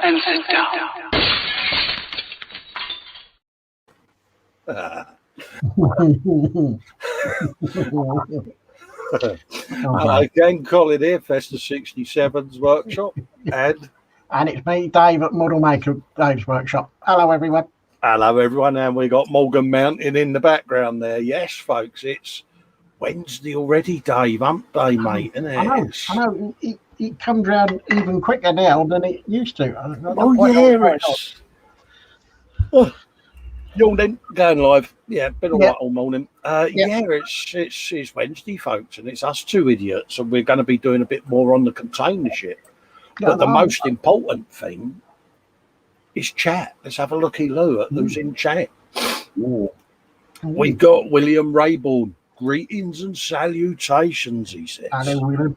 and sit down. Hello again, Colin here, Festa 67's workshop, and it's me, Dave at Model Maker Dave's workshop. Hello, everyone. Hello, everyone, and we got Morgan Mountain in the background there. Yes, folks, it's Wednesday already, Dave, hump day, mate, isn't it? I know. It comes round even quicker now than it used to. Yawning, going live. Yeah, been all right all morning. Yeah. It's Wednesday, folks, and it's us two idiots, and we're going to be doing a bit more on the container ship. But the most important thing is chat. Let's have a looky, Lou, at who's in chat. We've got William Rayborn. Greetings and salutations, he says. Hello, William.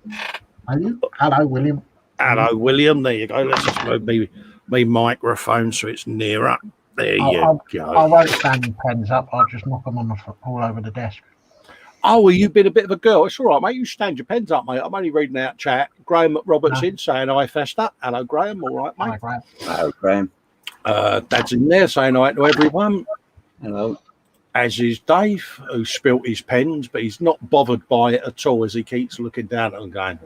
Hello, William. Hello, William. There you go. Let's just move my microphone so it's nearer. There you go. I won't stand your pens up. I'll just knock them on all over the desk. Oh, well, you've been a bit of a girl. It's all right, mate. You stand your pens up, mate. I'm only reading out chat. Graham Robertson saying hi, Festa. Hello, Graham. All right, mate. Hello, Graham. Dad's in there saying hi to everyone. Hello. As is Dave, who spilt his pens, but he's not bothered by it at all as he keeps looking down and going.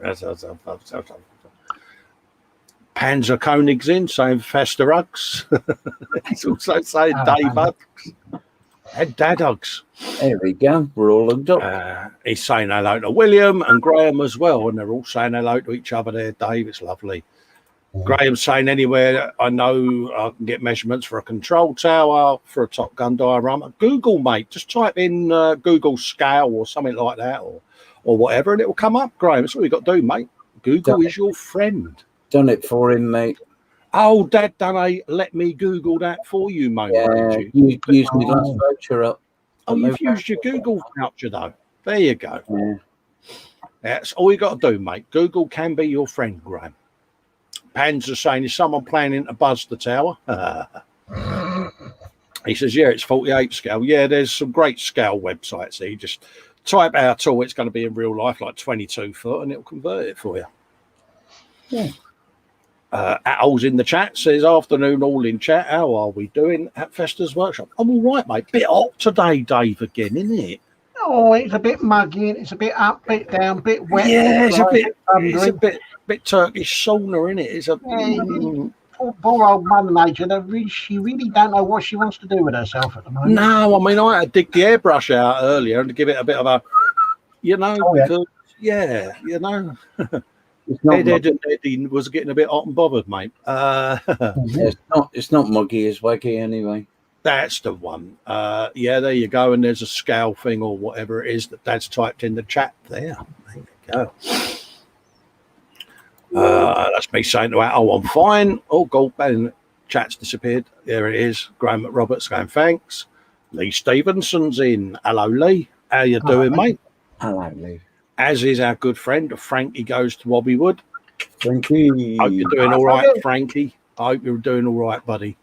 Panzer Koenig's in, saying Festa Hugs. He's also saying Dave Hugs and Dad Hugs. There we go. We're all hooked up. He's saying hello to William and Graham as well, and they're all saying hello to each other there, Dave. It's lovely. Graham's saying anywhere I know I can get measurements for a control tower, for a Top Gun diorama. Google, mate. Just type in Google scale or something like that or whatever, and it will come up, Graham. That's all you got to do, mate. Google is your friend. Done it for him, mate. Oh, Dad done let me Google that for you, mate. Yeah, you used my last voucher up. Oh, you've used your Google voucher, though. There you go. Yeah. That's all you got to do, mate. Google can be your friend, Graham. Panzer saying, is someone planning to buzz the tower? He says, yeah, it's 48 scale. Yeah, there's some great scale websites there. You just type out all it's going to be in real life, like 22 foot, and it'll convert it for you. Yeah. Atol's in the chat, says, afternoon all in chat. How are we doing at Festa's workshop? I'm all right, mate. Bit hot today, Dave, again, isn't it? Oh, it's a bit muggy, and it's a bit up, bit down, bit wet. Yeah, it's a bit Turkish sauna, isn't it? It's a poor old Mother Nature. She really don't know what she wants to do with herself at the moment. No, I mean, I had to dig the airbrush out earlier and to give it a bit of a, because, Eddie was getting a bit hot and bothered, mate. It's not muggy, it's waggy anyway. That's the one. There you go. And there's a scale thing or whatever it is that Dad's typed in the chat there. There you go. That's me saying to I'm fine. Oh, God, chat's disappeared. There it is. Graham Roberts going, thanks. Lee Stevenson's in. Hello, Lee. How you doing, mate? Hello, Lee. As is our good friend, Frankie goes to Wobbywood. Frankie. Hope you're doing all right, Frankie. I hope you're doing all right, buddy.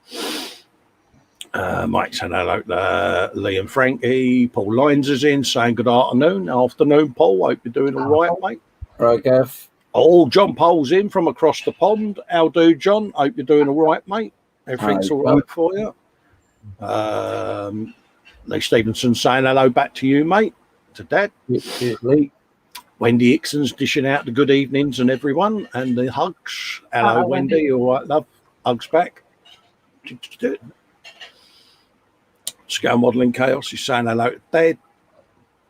Mike saying hello to Lee and Frankie. Paul Lines is in saying good afternoon. Afternoon, Paul. Hope you're doing all right, mate. Right, Gav. Oh, John Pole's in from across the pond. How do, John? Hope you're doing all right, mate. Everything's all right for you. Lee Stevenson saying hello back to you, mate. To Dad. Cheers, Lee. Wendy Hickson's dishing out the good evenings and everyone and the hugs. Hello, Wendy. All right, love. Hugs back. Scale Modelling Chaos is saying hello to Dad.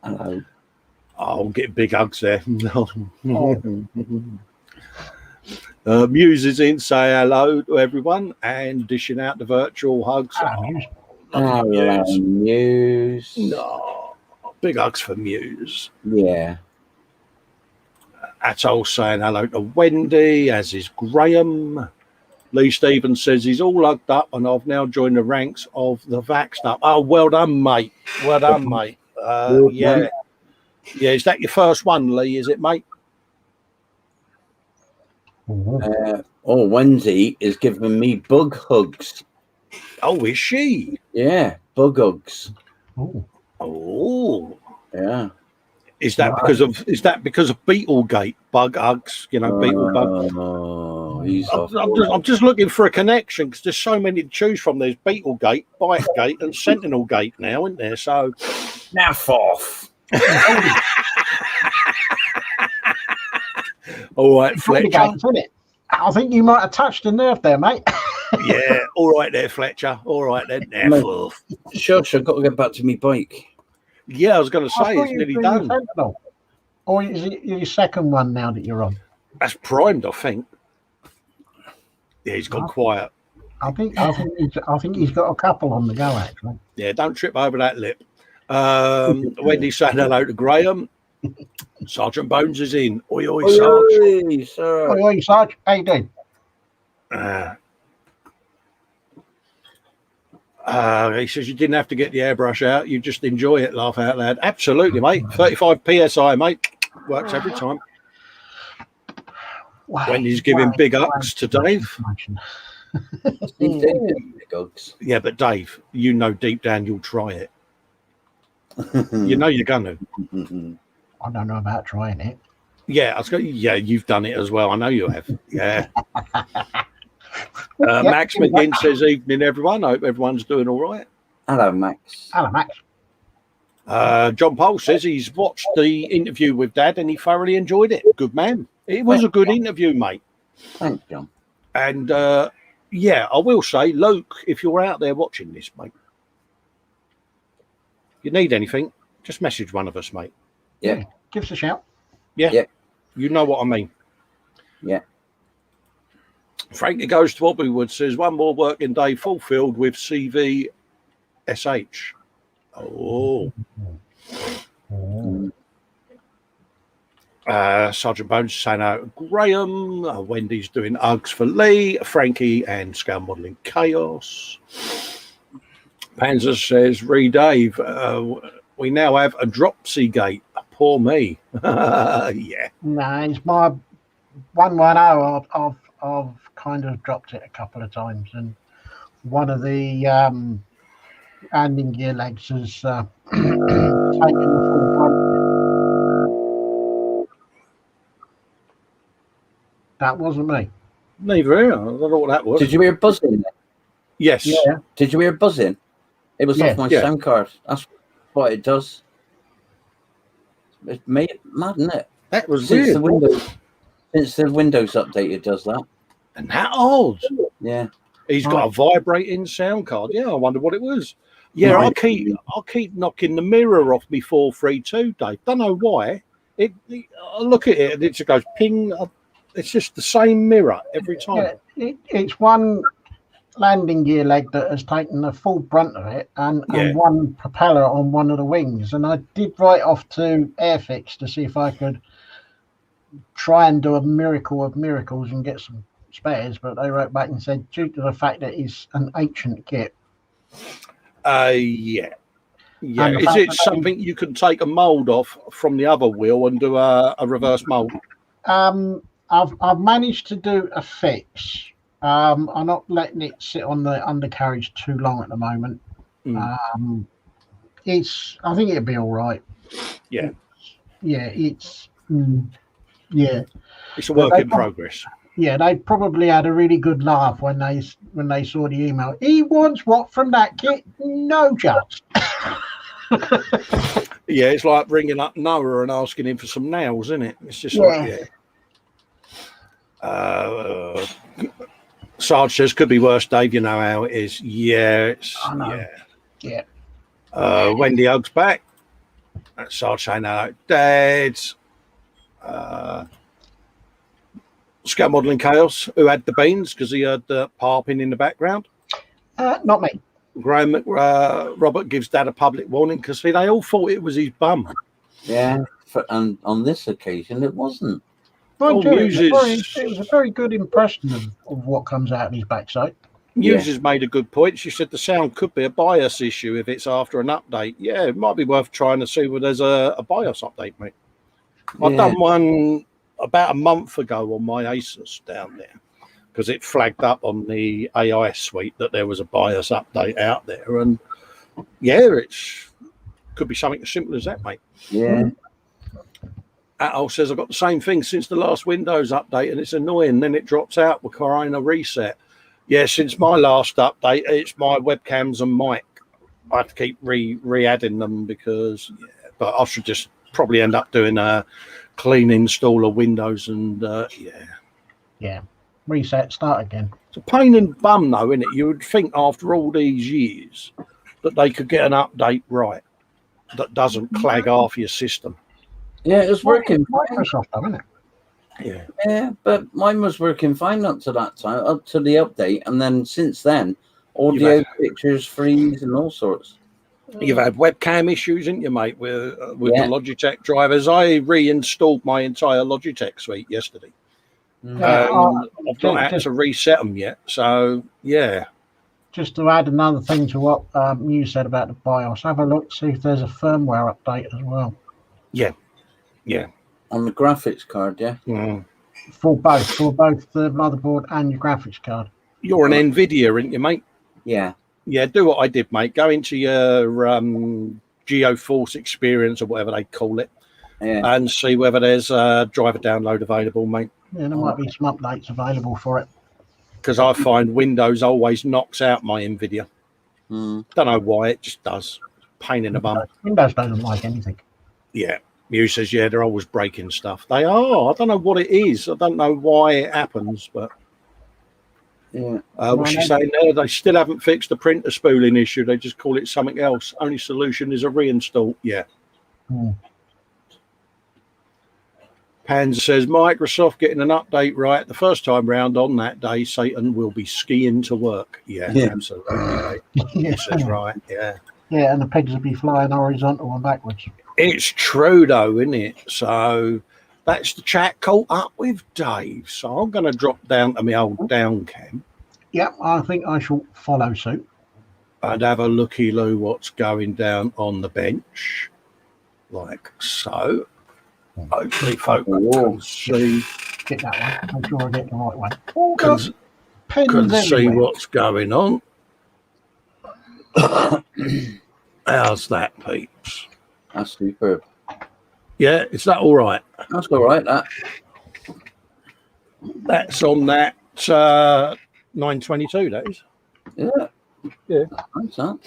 Hello. I'll get big hugs there. Muse is in, say hello to everyone and dishing out the virtual hugs. Muse. No, big hugs for Muse. Yeah. Atol saying hello to Wendy, as is Graham. Lee Stevens says he's all hugged up and I've now joined the ranks of the vaxxed up. Oh, well done, mate. Well done, mate. Yeah. Yeah, is that your first one, Lee, is it, mate? Wendy is giving me bug hugs. Oh, is she? Yeah, bug hugs. Oh. Yeah. Is that because of Beetlegate? Bug hugs, Beetle bug? He's off. I'm just looking for a connection because there's so many to choose from. There's Beetlegate, Bitegate, and Sentinel Gate now, isn't there? So Naff off. all right, Fletcher. Isn't it? I think you might have touched a nerve there, mate. Yeah, all right there, Fletcher. All right then. Naff off. Shush, I've got to get back to my bike. Yeah, I was going to I say thought it's you nearly were doing done. Sentinel. Or is it your second one now that you're on? That's primed, I think. Yeah, he's gone quiet. I think he's got a couple on the go actually. Yeah, don't trip over that lip. Wendy's saying hello to Graham. Sergeant Bones is in. Oi, oi, Sarge. Oi, sir. Oi, oi, Sarge, how you doing? He says you didn't have to get the airbrush out. You just enjoy it, laugh out loud. Absolutely, mate. 35 PSI, mate. Works every time. Wow. Wendy's giving big ups to Dave. Yeah, but Dave, you know deep down you'll try it. You know you're going to. I don't know about trying it. Yeah, yeah, you've done it as well. I know you have. Yeah. Max McGinn says, evening, everyone. I hope everyone's doing all right. Hello, Max. Hello, Max. John Pole says he's watched the interview with Dad and he thoroughly enjoyed it. Good man. It was a good interview, mate. Thanks, John. And, yeah, I will say, Luke, if you're out there watching this, mate, you need anything, just message one of us, mate. Yeah. Give us a shout. Yeah. You know what I mean. Yeah. Frankie Goes to Obblywood says, one more working day fulfilled with CVSH. Oh. Sergeant Bones saying out Graham. Wendy's doing Uggs for Lee. Frankie and Scale Modelling Chaos. Panzer says, Dave, we now have a Dropsy Gate. Poor me. Yeah. No, it's my 110. I've kind of dropped it a couple of times, and one of the landing gear legs has taken the full brunt. That wasn't me. Neither here. I don't know what that was. Did you hear buzzing? Yes. Yeah. Did you hear buzzing? It was off my sound card. That's what it does. It's mad, isn't it? That was Since weird. Since the Windows update, it does that. And that old. Yeah. He's got a vibrating sound card. Yeah, I wonder what it was. Yeah, Right. I'll keep knocking the mirror off me 432, Dave. Don't know why. I look at it and it just goes ping. It's just the same mirror every time. Yeah, it's one landing gear leg that has taken the full brunt of it, and one propeller on one of the wings. And I did write off to Airfix to see if I could try and do a miracle of miracles and get some spares, but they wrote back and said due to the fact that it's an ancient kit. Yeah. Is it something you can take a mold off from the other wheel and do a reverse mold? I've managed to do a fix. I'm not letting it sit on the undercarriage too long at the moment. I think it'll be all right. Yeah. It's a work in progress. Yeah, they probably had a really good laugh when they saw the email. He wants what from that kit? No chance. Yeah, it's like ringing up Noah and asking him for some nails, isn't it? It's just like, Sarge says, could be worse, Dave. You know how it is. Yeah, Wendy Hugs back. Sarge saying, hello, Dad. Scout Modelling Chaos, who had the beans because he heard the parping in the background. Not me. Graham Robert gives Dad a public warning because they all thought it was his bum. Yeah, and on this occasion, it wasn't. It was a very good impression of what comes out of his backside. Muses made a good point. She said the sound could be a BIOS issue if it's after an update. Yeah, it might be worth trying to see whether there's a BIOS update, mate. I've done one about a month ago on my Asus down there because it flagged up on the AIS suite that there was a BIOS update out there. And it could be something as simple as that, mate. Yeah. Atol says, I've got the same thing since the last Windows update, and it's annoying. Then it drops out requiring a reset. Yeah, since my last update, it's my webcams and mic. I have to keep re-adding them because, but I should just probably end up doing a clean install of Windows and, Yeah, reset, start again. It's a pain in the bum, though, isn't it? You would think after all these years that they could get an update right that doesn't clag half your system. Yeah, it's working. Microsoft, isn't it? Yeah, but mine was working fine up to that time, up to the update, and then since then, audio, pictures freeze, and all sorts. You've had webcam issues, haven't you, mate, with the Logitech drivers? I reinstalled my entire Logitech suite yesterday. I've not had to reset them yet, so yeah. Just to add another thing to what you said about the BIOS, have a look, see if there's a firmware update as well. Yeah. On the graphics card, For both the motherboard and your graphics card. You're an NVIDIA, aren't you, mate? Yeah. Yeah, do what I did, mate. Go into your GeoForce experience or whatever they call it, and see whether there's a driver download available, mate. Yeah, there might be some updates available for it. Because I find Windows always knocks out my NVIDIA. Don't know why, it just does. Pain in the bum. Windows doesn't like anything. Yeah. Mew says, they're always breaking stuff. They are. I don't know what it is. I don't know why it happens, but... what's she saying there? They still haven't fixed the printer spooling issue. They just call it something else. Only solution is a reinstall. Yeah. Panzer says, Microsoft getting an update right the first time round on that day, Satan will be skiing to work. Yeah. Absolutely. Right. He says, right. Yeah. Yeah, and the pigs will be flying horizontal and backwards. It's true, though, isn't it? So that's the chat caught up with Dave. So I'm going to drop down to my old down cam. Yep, I think I shall follow suit. And have a looky-loo what's going down on the bench. Like so. Hopefully, folks can see. Get that one. Make sure I get the right one. Can see what's going on. How's that, peeps? That's superb. Yeah, is that all right? That's all right, that. That's on that 922, that is. Yeah. Thanks, that.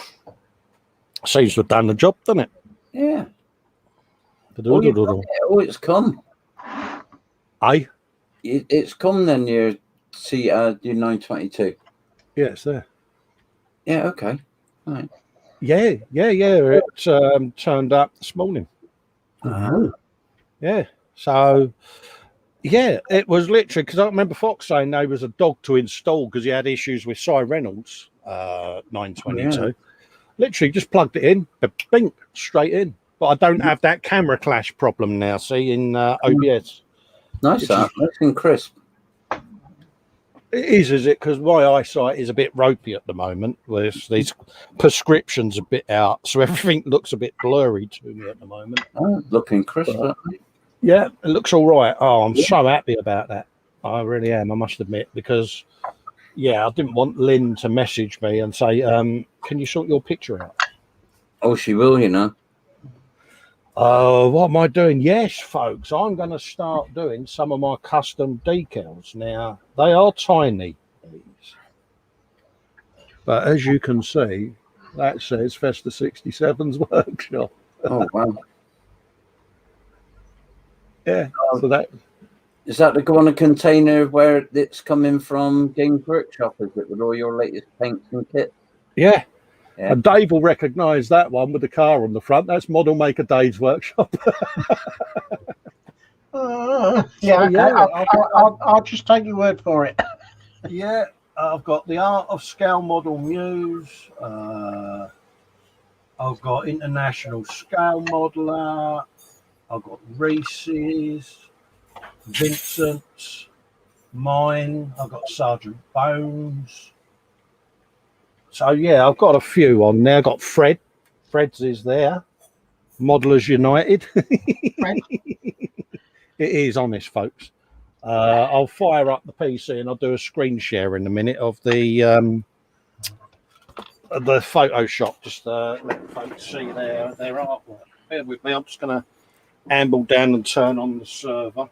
Seems to have done the job, doesn't it? Yeah. It's come. Aye? It's come then, your 922. Yeah, it's there. Yeah, okay. All right. Yeah. It turned up this morning. Yeah. So, yeah, it was literally because I remember Fox saying there was a dog to install because he had issues with Cy Reynolds 922. Yeah. Literally just plugged it in, bink, straight in. But I don't have that camera clash problem now, see, in OBS. Nice, that. Nice and crisp. It is it? Because my eyesight is a bit ropey at the moment. These prescriptions a bit out, so everything looks a bit blurry to me at the moment. Looking crisp. Yeah, it looks all right. Oh, I'm so happy about that. I really am, I must admit, because, I didn't want Lynn to message me and say, can you sort your picture out? Oh, she will, you know. What am I doing? Yes, folks, I'm going to start doing some of my custom decals. Now, they are tiny, these. But as you can see, that says Festa 67's workshop. Oh, wow. Yeah, so that... Is that to go on a container where it's coming from Games Workshop, is it, with all your latest paints and kit? Yeah. And Dave will recognise that one with the car on the front. That's Model Maker Dave's workshop. I'll just take your word for it. Yeah, I've got the Art of Scale Model Muse. I've got International Scale Modeler. I've got Reese's, Vincent's, mine. I've got Sergeant Bones. So, yeah, I've got a few on there. I've got Fred. Fred's is there. Modelers United. It is honest, folks. I'll fire up the PC and I'll do a screen share in a minute of the Photoshop. Just let folks see their artwork. Bear with me. I'm just going to amble down and turn on the server.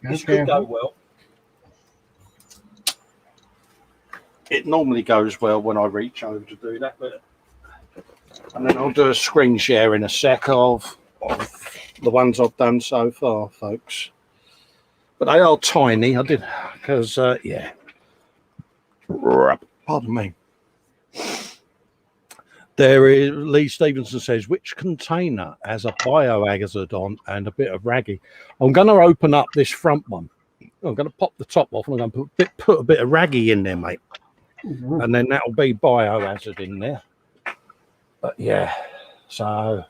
This could go well. It normally goes well when I reach over to do that, but and then I'll do a screen share in a sec of the ones I've done so far, folks. But they are tiny. I did because yeah. Pardon me. There is Lee Stevenson says, which container has a biohazard on and a bit of raggy? I'm going to open up this front one. I'm going to pop the top off and I'm going to put a bit of raggy in there, mate. And then that'll be biohazard in there. But yeah, so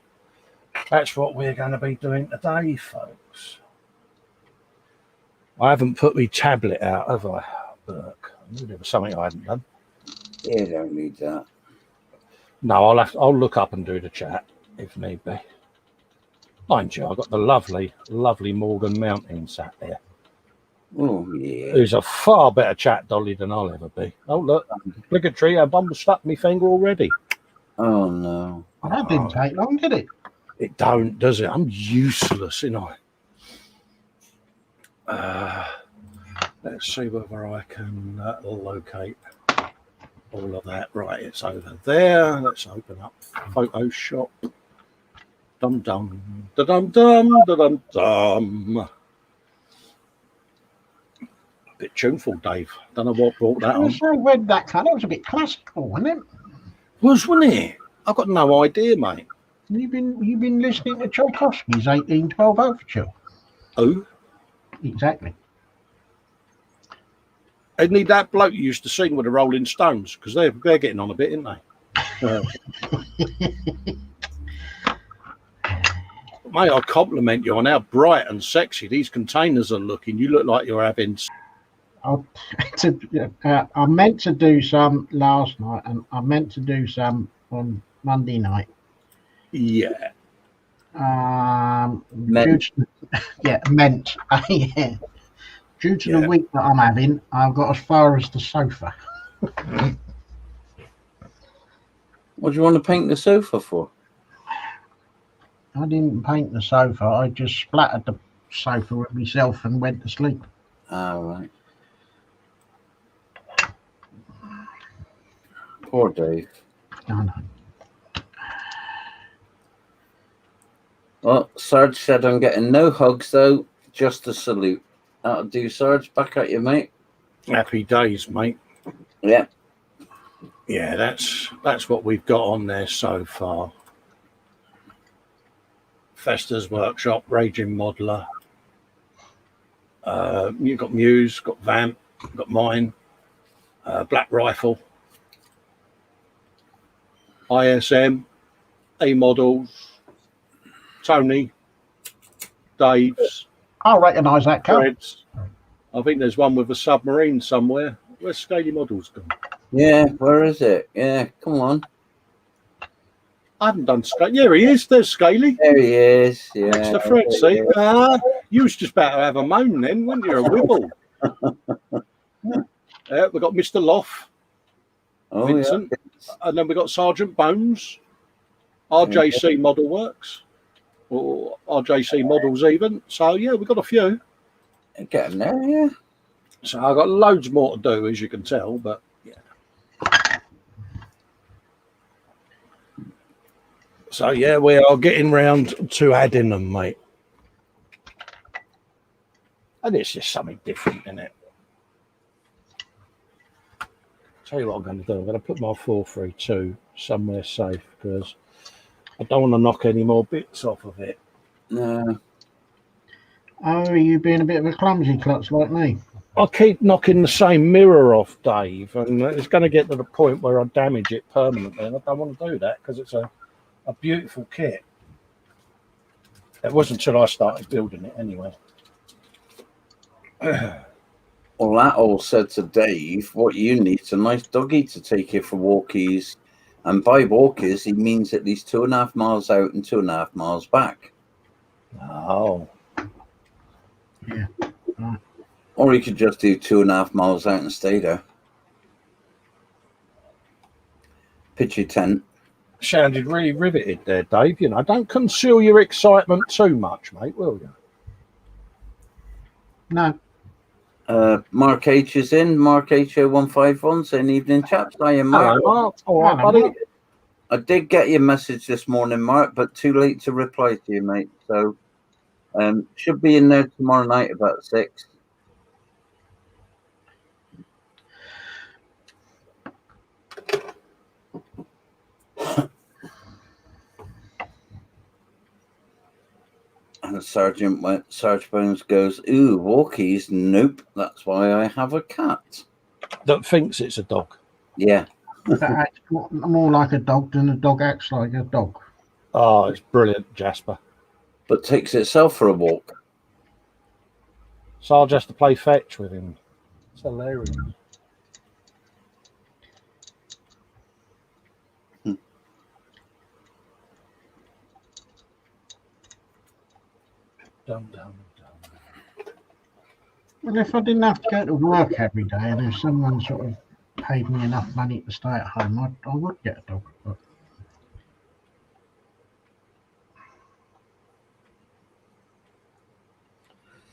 that's what we're going to be doing today, folks. I haven't put my tablet out, have I, Burke? There was something I hadn't done. You don't need that. No, I'll look up and do the chat if need be. Mind you, I've got the lovely Morgan Mountain sat there. Oh yeah. Who's a far better chat dolly than I'll ever be. Oh look, obligatory, our bum stuck my finger already. Oh no. That didn't take long, did it? It don't, does it? I'm useless, you know. Let's see whether I can locate all of that. Right, it's over there. Let's open up Photoshop. Dum dum, da dum dum, da dum dum. A bit tuneful, Dave. Don't know what brought that on. So when that colour was a bit classical, wasn't it? Wasn't it? I've got no idea, mate. You've been listening to Tchaikovsky's 1812 Overture. Oh, Exactly. isn't he that bloke you used to sing with the Rolling Stones? Because they're getting on a bit, aren't they? Mate, I compliment you on how bright and sexy these containers are looking. You look like you're having. I meant to do some last night, and I meant to do some on Monday night. Yeah. Meant. Meant. Yeah. Due to Yeah. the week that I'm having, I've got as far as the sofa. What do you want to paint the sofa for? I didn't paint the sofa. I just splattered the sofa with myself and went to sleep. Ah, right. Poor Dave. I know. Well, Sarge said I'm getting no hugs though, just a salute. That'll do, Sarge. Back at you, mate. Happy days, mate. Yeah. Yeah, that's what we've got on there so far. Festa's Workshop, Raging Modeler. You've got Muse, got Vamp, got mine, Black Rifle, ISM, A Models, Tony, Dave's, I recognise that car. Fred's. I think there's one with a submarine somewhere. Where's Scaly Models gone? Yeah, where is it? Yeah, come on. I haven't done Scaly. Yeah, he is. There's Scaly. There he is. Yeah. Next to Fred, see? You was just about to have a moan then, weren't you? A wibble. Yeah, we've got Mr. Loff, Oh, Vincent, yeah. and then we've got Sergeant Bones, RJC Model Works, or RJC Models even. So, yeah, we've got a few. Getting there, yeah. So I've got loads more to do, as you can tell, but yeah. So, yeah, we are getting round to adding them, mate. And it's just something different, isn't it? Tell you what I'm going to do. I'm going to put my 432 somewhere safe because I don't want to knock any more bits off of it. No. Oh, you being a bit of a clumsy klutz like me? I keep knocking the same mirror off, Dave, and it's going to get to the point where I damage it permanently, and I don't want to do that because it's a beautiful kit. It wasn't until I started building it anyway. Well, that all said to Dave, what you need is a nice doggy to take you for walkies. And by walkies, he means at least 2.5 miles out and 2.5 miles back. Oh. Yeah. Right. Or he could just do 2.5 miles out and stay there. Pitch your tent. Sounded really riveted there, Dave. You know, don't conceal your excitement too much, mate, will you? No. Mark H is in. Mark H0151 saying evening, chaps. I am Mark. Hello, Mark. All right, Hello, buddy. Mark. I did get your message this morning, Mark, but too late to reply to you, mate. So should be in there tomorrow night about 6. And Sergeant Bones goes, ooh, walkies? Nope, that's why I have a cat. That thinks it's a dog. Yeah. That acts more like a dog than a dog acts like a dog. Oh, it's brilliant, Jasper. But takes itself for a walk. So I'll just have to play fetch with him. It's hilarious. Dum, dum, dum. Well, if I didn't have to go to work every day and if someone sort of paid me enough money to stay at home, I would get a dog. But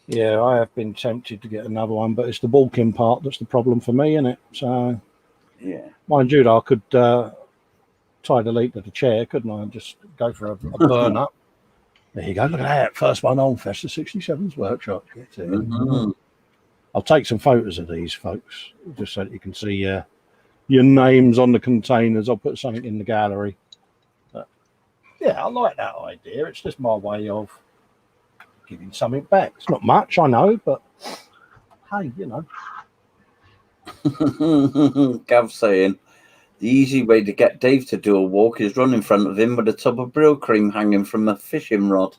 Yeah, I have been tempted to get another one, but it's the walking part that's the problem for me, isn't it? So, yeah, mind you, I could tie the lead to the chair, couldn't I? And just go for a burn up. There you go. Look at that. First one on Festa 67's workshop. Get it. Mm-hmm. I'll take some photos of these, folks, just so that you can see your names on the containers. I'll put something in the gallery. But, yeah, I like that idea. It's just my way of giving something back. It's not much, I know, but hey, you know. Gav saying, the easy way to get Dave to do a walk is run in front of him with a tub of brill cream hanging from a fishing rod.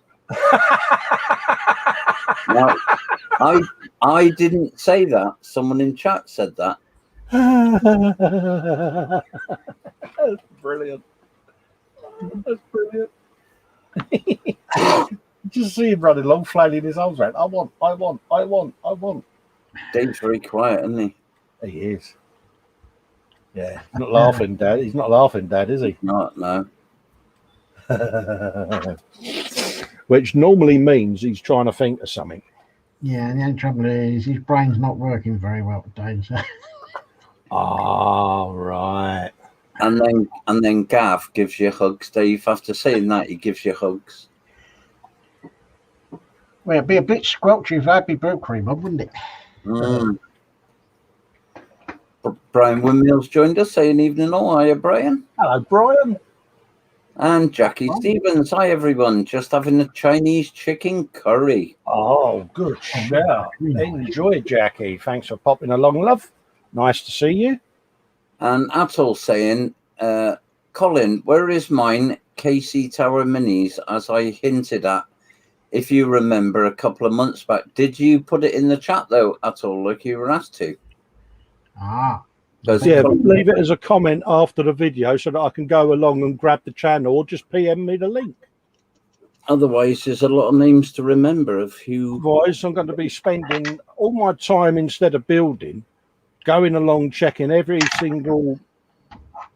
Now, I didn't say that. Someone in chat said that. That's brilliant. That's brilliant. Just see him running along, flailing his arms around. I want. Dave's very quiet, isn't he? He is. Yeah, he's not laughing, Dad. He's not laughing, Dad, is he? Not, no. Which normally means he's trying to think of something. yeah, and the only trouble is his brain's not working very well today. So. Oh, right. And then Gav gives you hugs, Dave. After saying that, he gives you hugs. Well, it'd be a bit squelchy if I'd be brill cream on, wouldn't it? Mm. Brian Windmills joined us, saying evening all. Hiya, Brian. Hello, Brian. And Jackie Stevens. Hi, everyone. Just having a Chinese chicken curry. Oh, good shout. Enjoy, Jackie. Thanks for popping along, love. Nice to see you. And Atul saying, Colin, where is mine KC Tower Minis, as I hinted at, if you remember, a couple of months back? Did you put it in the chat, though, Atul, like you were asked to? Ah. Yeah, leave it as a comment after the video so that I can go along and grab the channel, or just PM me the link. Otherwise, there's a lot of names to remember of who. Otherwise, I'm going to be spending all my time, instead of building, going along checking every single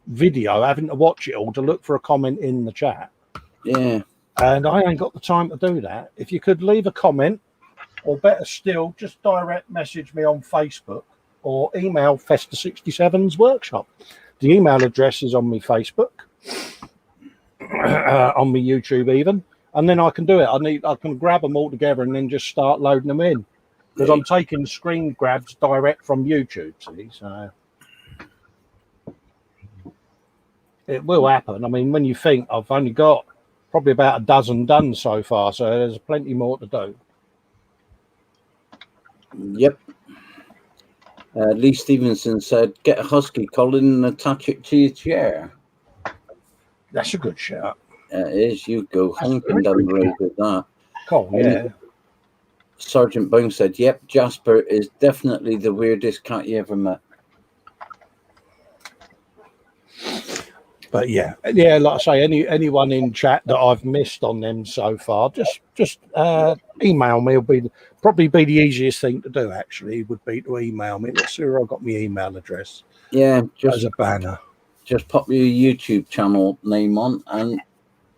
video, having to watch it all to look for a comment in the chat. Yeah. And I ain't got the time to do that. If you could leave a comment, or better still, just direct message me on Facebook or email Festa67's workshop. The email address is on my Facebook, on my YouTube even, and then I can do it. I can grab them all together and then just start loading them in, because I'm taking screen grabs direct from YouTube. See, so it will happen. I mean, when you think I've only got probably about a dozen done so far, so there's plenty more to do. Yep. Lee Stevenson said, get a husky, Colin, and attach it to your chair. That's a good shout. It is. You go honking down the road with that. Cool, yeah. Sergeant Bones said, yep, Jasper is definitely the weirdest cat you ever met. But yeah, like I say, anyone in chat that I've missed on them so far, just email me. Will probably be the easiest thing to do. Actually, would be to email me. Let's see where I got my email address. Yeah, just as a banner. just pop your YouTube channel name on, and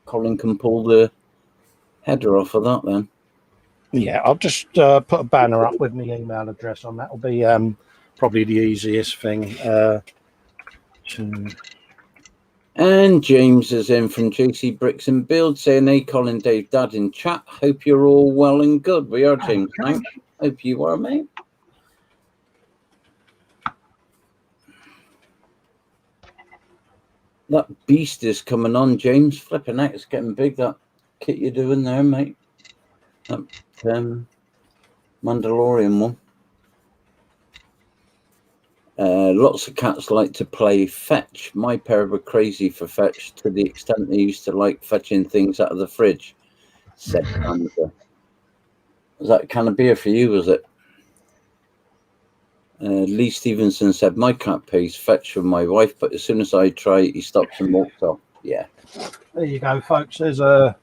Colin can pull the header off of that then. Yeah, I'll just put a banner up with my email address on. That'll be probably the easiest thing. And James is in from JC Bricks and Build saying, hey, Colin, Dave, Dad in chat. Hope you're all well and good. We are, James. Thanks. Hope you are, mate. That beast is coming on, James. Flipping out. It's getting big, that kit you're doing there, mate. That Mandalorian one. Lots of cats like to play fetch. My pair were crazy for fetch to the extent they used to like fetching things out of the fridge, said Amanda. Was that a can of beer for you, was it? Lee Stevenson said, my cat plays fetch with my wife, but as soon as I try, he stops and walks off. Yeah. There you go, folks. There's a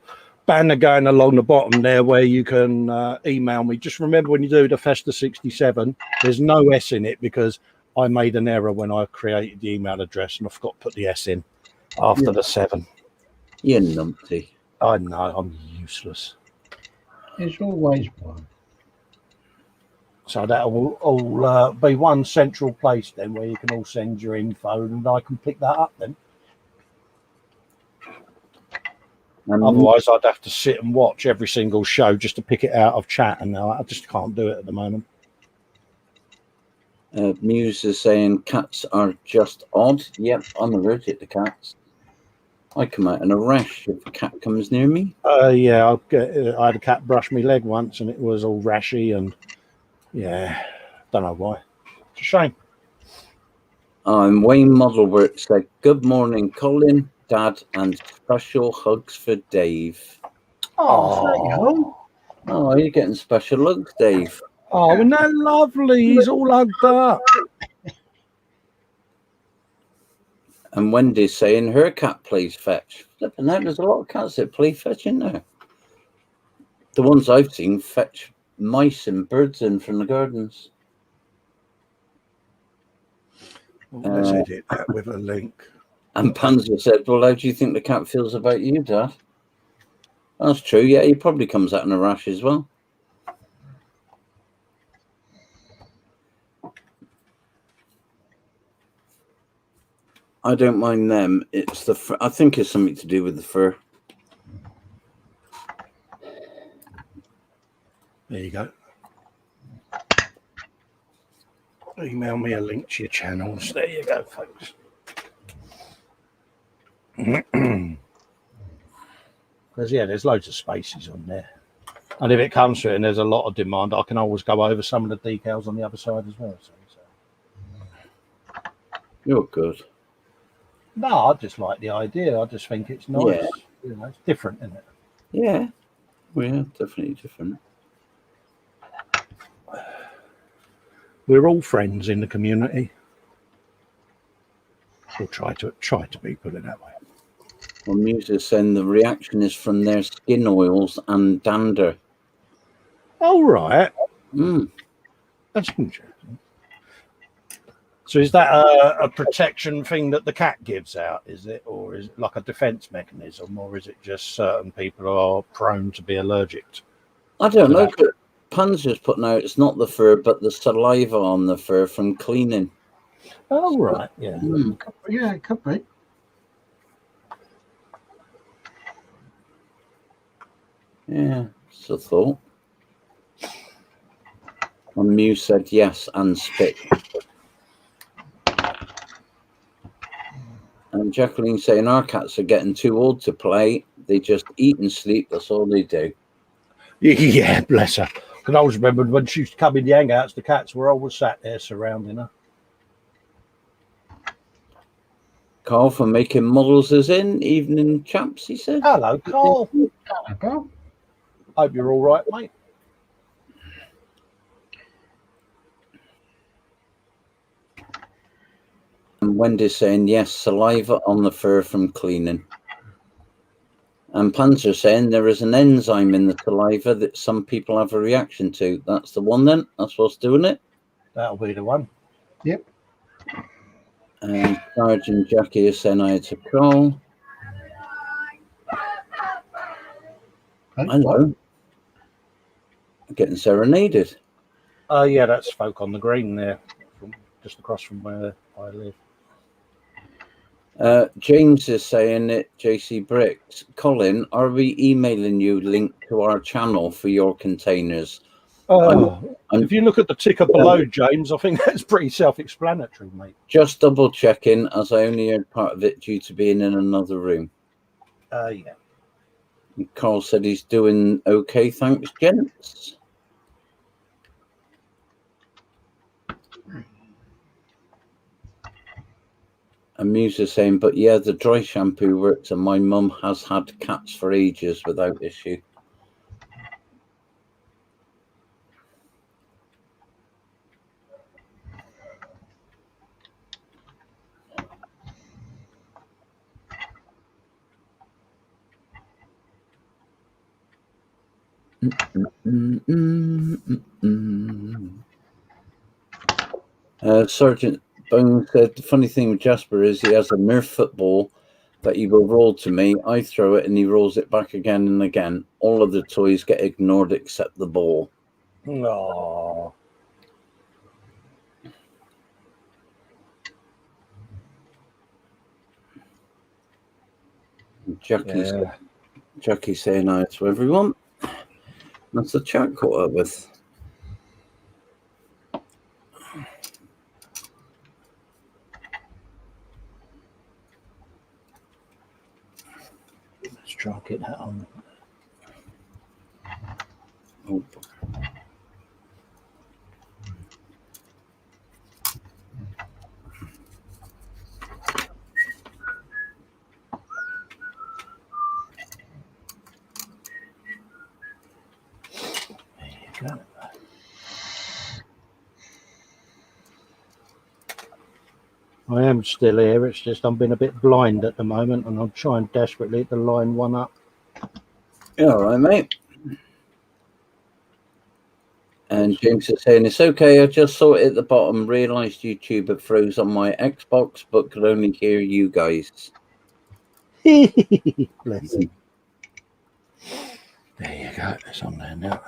banner going along the bottom there where you can email me. Just remember, when you do the Festa 67, there's no S in it because I made an error when I created the email address and I forgot to put the S in after the 7. You're numpty. I know, I'm useless. There's always one. So that will all be one central place then where you can all send your info and I can pick that up then. Otherwise, I'd have to sit and watch every single show just to pick it out of chat, and I just can't do it at the moment. Muse is saying cats are just odd. Yep, I'm allergic to cats. I come out in a rash if a cat comes near me. Yeah, I had a cat brush my leg once, and it was all rashy, and yeah, don't know why. It's a shame. Wayne Modelwork said, good morning, Colin, Dad, and special hugs for Dave. Oh, Oh, you're getting special hugs, Dave. Oh, isn't that lovely? He's all hugged up. And Wendy's saying her cat plays fetch. Flipping out, there's a lot of cats that play fetch in there. The ones I've seen fetch mice and birds in from the gardens. Well, let's edit that with a link. And Panzer said, well, how do you think the cat feels about you, Dad? That's true. Yeah, he probably comes out in a rash as well. I don't mind them. It's the fur. I think it's something to do with the fur. There you go. Email me a link to your channels. There you go, folks. Because, yeah, there's loads of spaces on there. And if it comes to it and there's a lot of demand, I can always go over some of the decals on the other side as well. So. You're good. No, I just like the idea. I just think it's nice. Yeah. You know, it's different, isn't it? Yeah. Well, yeah, definitely different. We're all friends in the community. We'll try to be, put it that way. Well, Muse is saying the reaction is from their skin oils and dander. All right. That's interesting. So is that a protection thing that the cat gives out, is it? Or is it like a defense mechanism? Or is it just certain people are prone to be allergic? I don't know. Panzer's putting out, it's not the fur, but the saliva on the fur from cleaning. Oh, right. Yeah. Yeah, it could be. Yeah, it's a thought. And Muse said yes, and spit. And Jacqueline saying our cats are getting too old to play. They just eat and sleep. That's all they do. Yeah, bless her. Because I always remember when she used to come in the hangouts, the cats were always sat there surrounding her. Carl for making models is in. Evening, chaps, he said. Hello, Carl. Hello, Carl. Hope you're all right, mate. And Wendy's saying, yes, saliva on the fur from cleaning. And Panzer saying there is an enzyme in the saliva that some people have a reaction to. That's the one then? That's what's doing it? That'll be the one. Yep. And Sergeant Jackie is saying hi to Cole. Hello. I'm getting serenaded. Yeah, that's folk on the green there, just across from where I live. James is saying it, JC Bricks. Colin, are we emailing you link to our channel for your containers? If you look at the ticker below, James, I think that's pretty self-explanatory, mate. Just double checking, as I only heard part of it due to being in another room. Yeah. Carl said he's doing okay, thanks, gents. And Muse is saying, but yeah, the dry shampoo works, and my mum has had cats for ages without issue. Sergeant Bone said the funny thing with Jasper is he has a Nerf football that he will roll to me. I throw it and he rolls it back again and again. All of the toys get ignored except the ball. Aww. Jackie's saying hi to everyone. That's the chat caught up with. Let's try and get that on. Oh. I am still here. It's just I'm being a bit blind at the moment, and I'm trying desperately to line one up. Yeah, all right, mate. And James is saying, it's okay, I just saw it at the bottom, realised YouTube had froze on my Xbox, but could only hear you guys. Bless you. There you go, it's on there now.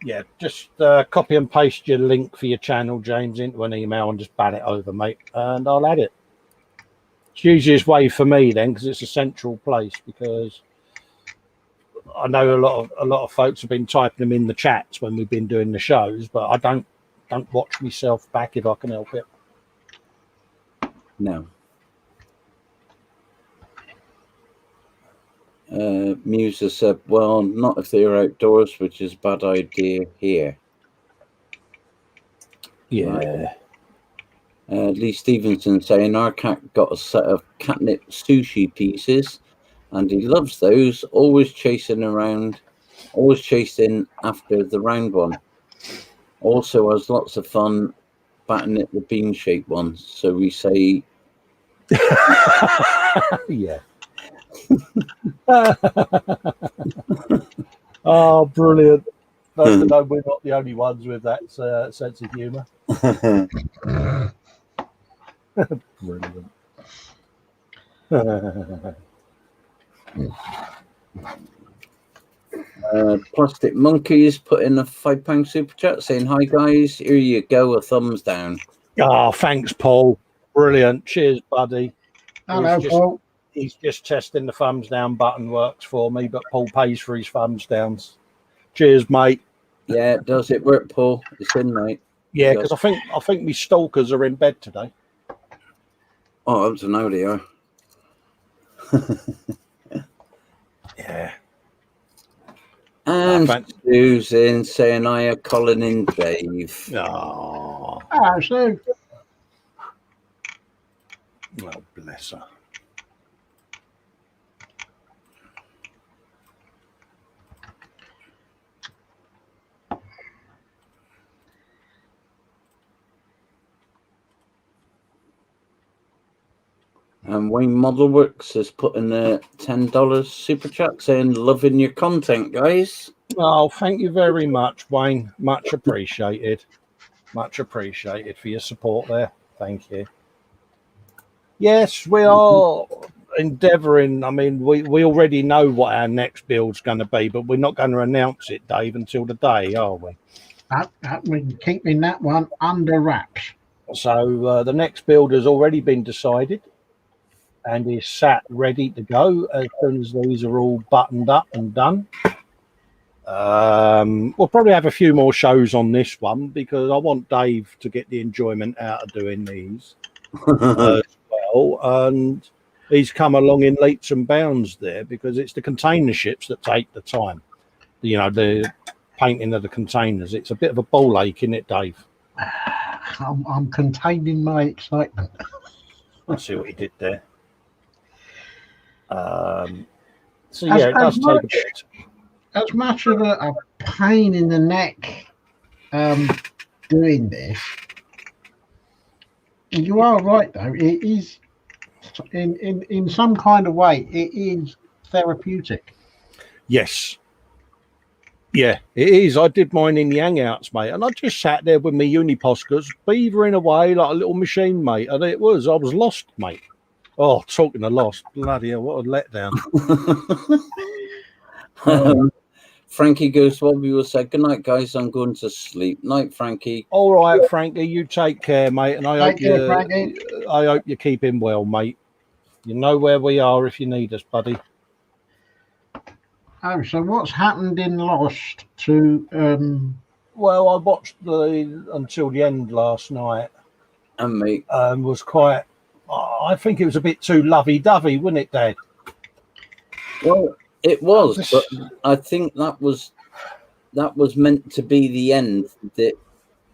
Yeah, just copy and paste your link for your channel, James, into an email and just bat it over, mate, and I'll add it. It's the easiest way for me then, because it's a central place, because I know a lot of folks have been typing them in the chats when we've been doing the shows, but I don't watch myself back if I can help it. No. Musa said, well, not if they're outdoors, which is a bad idea here. Yeah. Lee Stevenson saying, our cat got a set of catnip sushi pieces, and he loves those, always chasing after the round one. Also has lots of fun batting at the bean-shaped ones. So we say... Yeah. Oh, brilliant. Nice to know we're not the only ones with that sense of humour. Brilliant. Plastic Monkeys put in a £5 super chat saying, hi guys, here you go, a thumbs down. Oh, thanks, Paul. Brilliant. Cheers, buddy. Hello, Paul. He's just testing the thumbs down button works for me, but Paul pays for his thumbs downs. Cheers, mate. Yeah, does it work, Paul? It's in, mate. Yeah, because I think my stalkers are in bed today. Oh, up to now they are. Yeah. And Susan saying, I am Colin and Dave. Oh. Hello, Sue. Well, bless her. And Wayne Modelworks has put in a $10 super chat saying, loving your content, guys. Oh, thank you very much, Wayne. Much appreciated. Much appreciated for your support there. Thank you. Yes, we are endeavouring. I mean, we already know what our next build's going to be, but we're not going to announce it, Dave, until the day, are we? We're keeping that one under wraps. So the next build has already been decided and is sat ready to go as soon as these are all buttoned up and done. We'll probably have a few more shows on this one because I want Dave to get the enjoyment out of doing these as well. And he's come along in leaps and bounds there because it's the container ships that take the time. You know, the painting of the containers. It's a bit of a ball ache, isn't it, Dave? I'm containing my excitement. I see what he did there. So yeah, it does take a bit. As much of a pain in the neck doing this, you are right though. It is in some kind of way. It is therapeutic. Yes. Yeah, it is. I did mine in the hangouts, mate, and I just sat there with my Uniposcas, beavering away like a little machine, mate. And I was lost, mate. Oh, talking of lost, bloody hell, what a letdown. Frankie Goose Bobby will say, "Good night, guys. I'm going to sleep." Night, Frankie. All right, Frankie, you take care, mate, and I Frankie. hope you're keeping well, mate. You know where we are if you need us, buddy. Oh, so what's happened in Lost to Well, I watched until the end last night. And me. Was quite. I think it was a bit too lovey-dovey, wasn't it, Dad? Well, it was, but I think that was meant to be the end that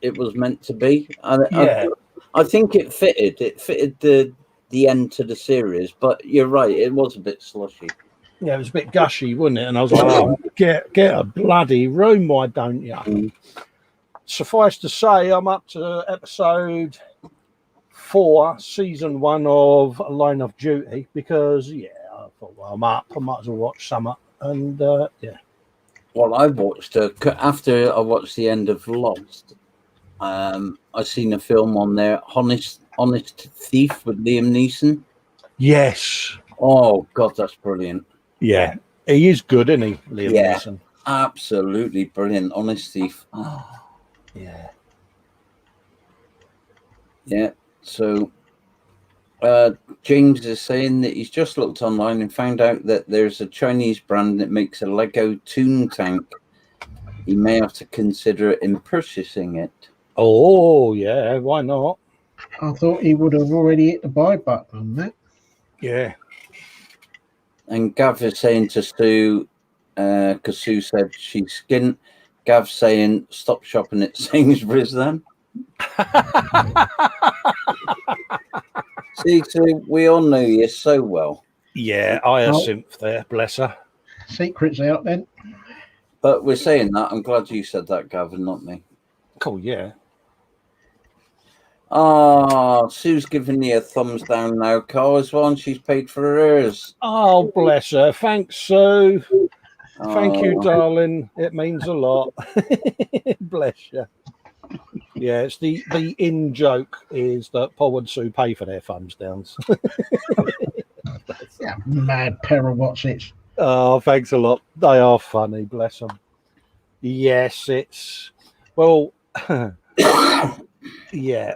it was meant to be. I think it fitted. It fitted the end to the series, but you're right. It was a bit slushy. Yeah, it was a bit gushy, wasn't it? And I was like, oh, get a bloody room, why don't you? Mm. Suffice to say, I'm up to episode 4, season 1 of Line of Duty because, I thought, well, I'm up. I might as well watch some. And, yeah. Well, I watched after I watched the end of Lost. I seen a film on there, Honest Thief with Liam Neeson. Yes. Oh, God, that's brilliant. Yeah, he is good, isn't he, Liam Neeson? Absolutely brilliant. Honest Thief. Oh. Yeah. Yeah. So James is saying that he's just looked online and found out that there's a Chinese brand that makes a Lego Toon Tank. He may have to consider it in purchasing it. Oh, yeah, why not? I thought he would have already hit the buy button on that. Yeah. And Gav is saying to Sue, because Sue said she's skint. Gav saying, stop shopping at Sainsbury's then. See, Sue, we all know you so well. Yeah, Hyacinth there, bless her. Secrets out then. But we're saying that. I'm glad you said that, Gavin, not me. Cool, yeah. Oh, Sue's giving you a thumbs down now, Carl, as well, and she's paid for hers. Oh, bless her. Thanks, Sue. Thank you, darling. It means a lot. Bless you. Yeah, it's the in joke is that Paul and Sue pay for their thumbs downs. Yeah, mad pair of what's it? Oh, thanks a lot. They are funny, bless them. Yes, it's well. Yeah,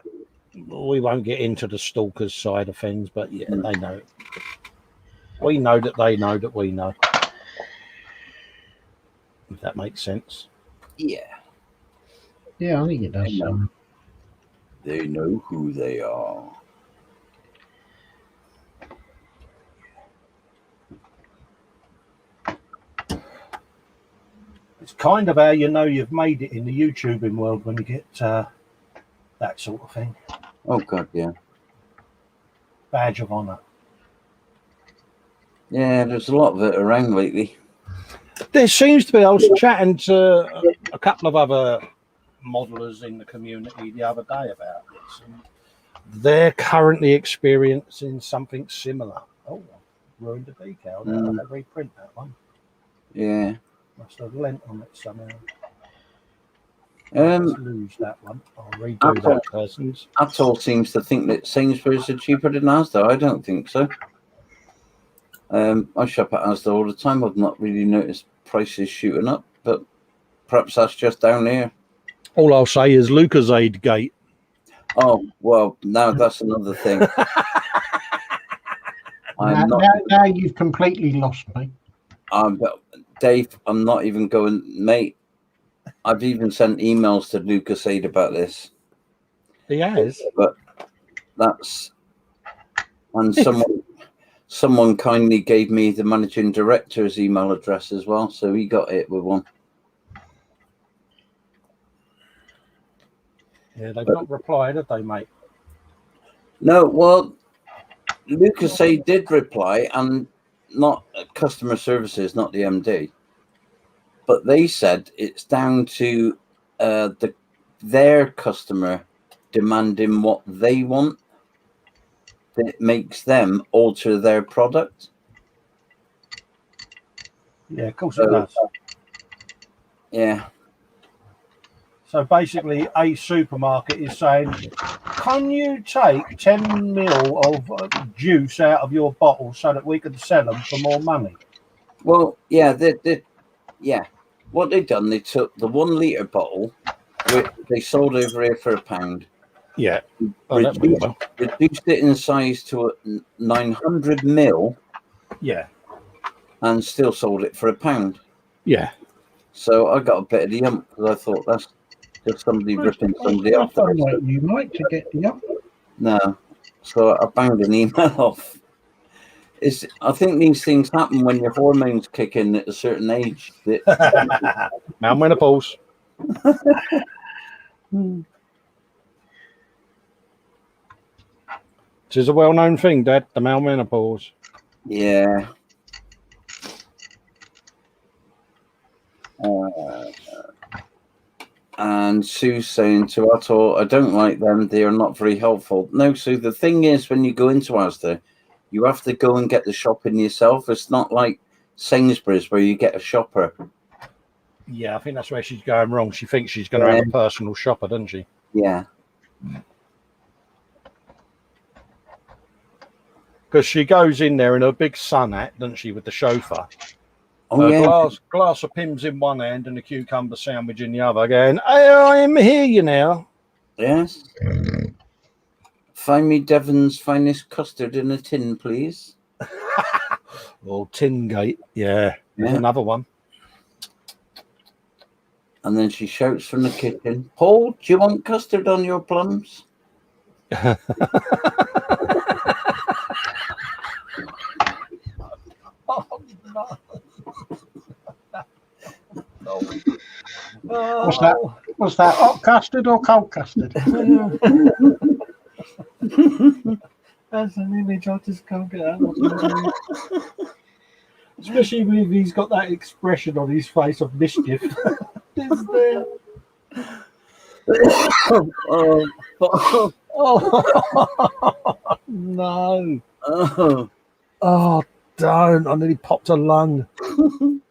we won't get into the stalkers side of things, but yeah, they know. We know that they know that we know. If that makes sense. Yeah. Yeah, I think it does. They know who they are. It's kind of how you know you've made it in the YouTubing world when you get that sort of thing. Oh, God, yeah. Badge of honour. Yeah, there's a lot of it around lately. There seems to be. I was chatting to a couple of other modelers in the community the other day about this. And they're currently experiencing something similar. Oh, ruined the decal. I'll have to reprint that one. Yeah. Must have lent on it somehow. Let's lose that one. I'll redo that person's. Atoll seems to think that Sainsbury's are cheaper than Asda. I don't think so. I shop at Asda all the time. I've not really noticed prices shooting up, but perhaps that's just down here. All I'll say is Lucasade Gate. Oh, well, now that's another thing. Now you've completely lost me. Dave, I'm not even going, mate. I've even sent emails to Lucasade about this. He has, but that's and someone kindly gave me the managing director's email address as well, so he got it with one. Yeah, they've not replied, have they, mate? No, well, Lucasade did reply, and not customer services, not the MD. But they said it's down to their customer demanding what they want that makes them alter their product. Yeah, of course it does. Yeah. So basically, a supermarket is saying, can you take 10 mil of juice out of your bottle so that we can sell them for more money? Well, yeah, yeah. What they've done, they took the 1 litre bottle, which they sold over here for £1. Yeah. Reduced it in size to a 900 mil. Yeah. And still sold it for £1. Yeah. So I got a bit of the ump because I thought that's just somebody ripping somebody off. You might to get the ump. No. So I banged an email off. I think these things happen when your hormones kick in at a certain age. Now menopause. It is a well-known thing, Dad, the male menopause. Yeah. And Sue's saying to Atoll, I don't like them. They are not very helpful. No, Sue, the thing is, when you go into Asda, you have to go and get the shopping yourself. It's not like Sainsbury's where you get a shopper. Yeah, I think that's where she's going wrong. She thinks she's going to have a personal shopper, doesn't she? Yeah. Because she goes in there in her big sun hat, doesn't she, with the chauffeur. Oh, yeah. Glass of Pimm's in one hand and a cucumber sandwich in the other, going, hey, I am here, you know. Yes. Find me Devon's finest custard in a tin, please. Oh, Tin Gate. Yeah. There's another one. And then she shouts from the kitchen, Paul, do you want custard on your plums? Oh, no. Oh. What's that? Hot custard or cold custard? That's an image I just can't get out of. Especially when he's got that expression on his face of mischief. Is there? No. Oh, don't. I nearly popped a lung.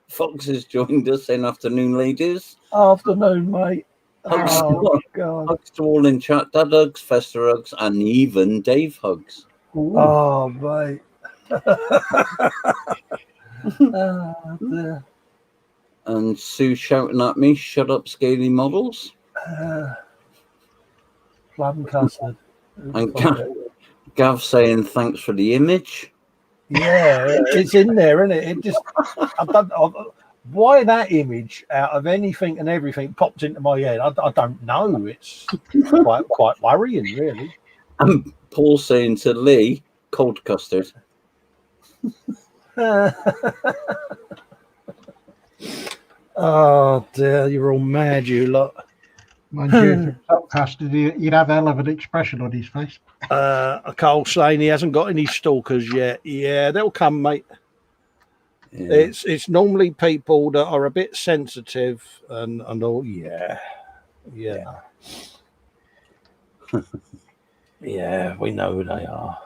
Fox has joined us saying afternoon, ladies. Afternoon, mate. Hugs, God. Hugs to all in chat. Dad hugs, Festa hugs, and even Dave hugs. Ooh. Oh, mate. Dear. And Sue shouting at me, shut up, scaly models. Plum custard. And Gav saying thanks for the image. Yeah, it's in there, isn't it? It just, why that image out of anything and everything popped into my head? I don't know. It's quite worrying, really. And Paul saying to Lee, cold custard. Oh dear, you're all mad, you lot. Mind you, if it's hot custard, you'd have a hell of an expression on his face. Cole saying he hasn't got any stalkers yet. Yeah, they'll come, mate. Yeah. It's normally people that are a bit sensitive and all. Yeah. Yeah, we know who they are.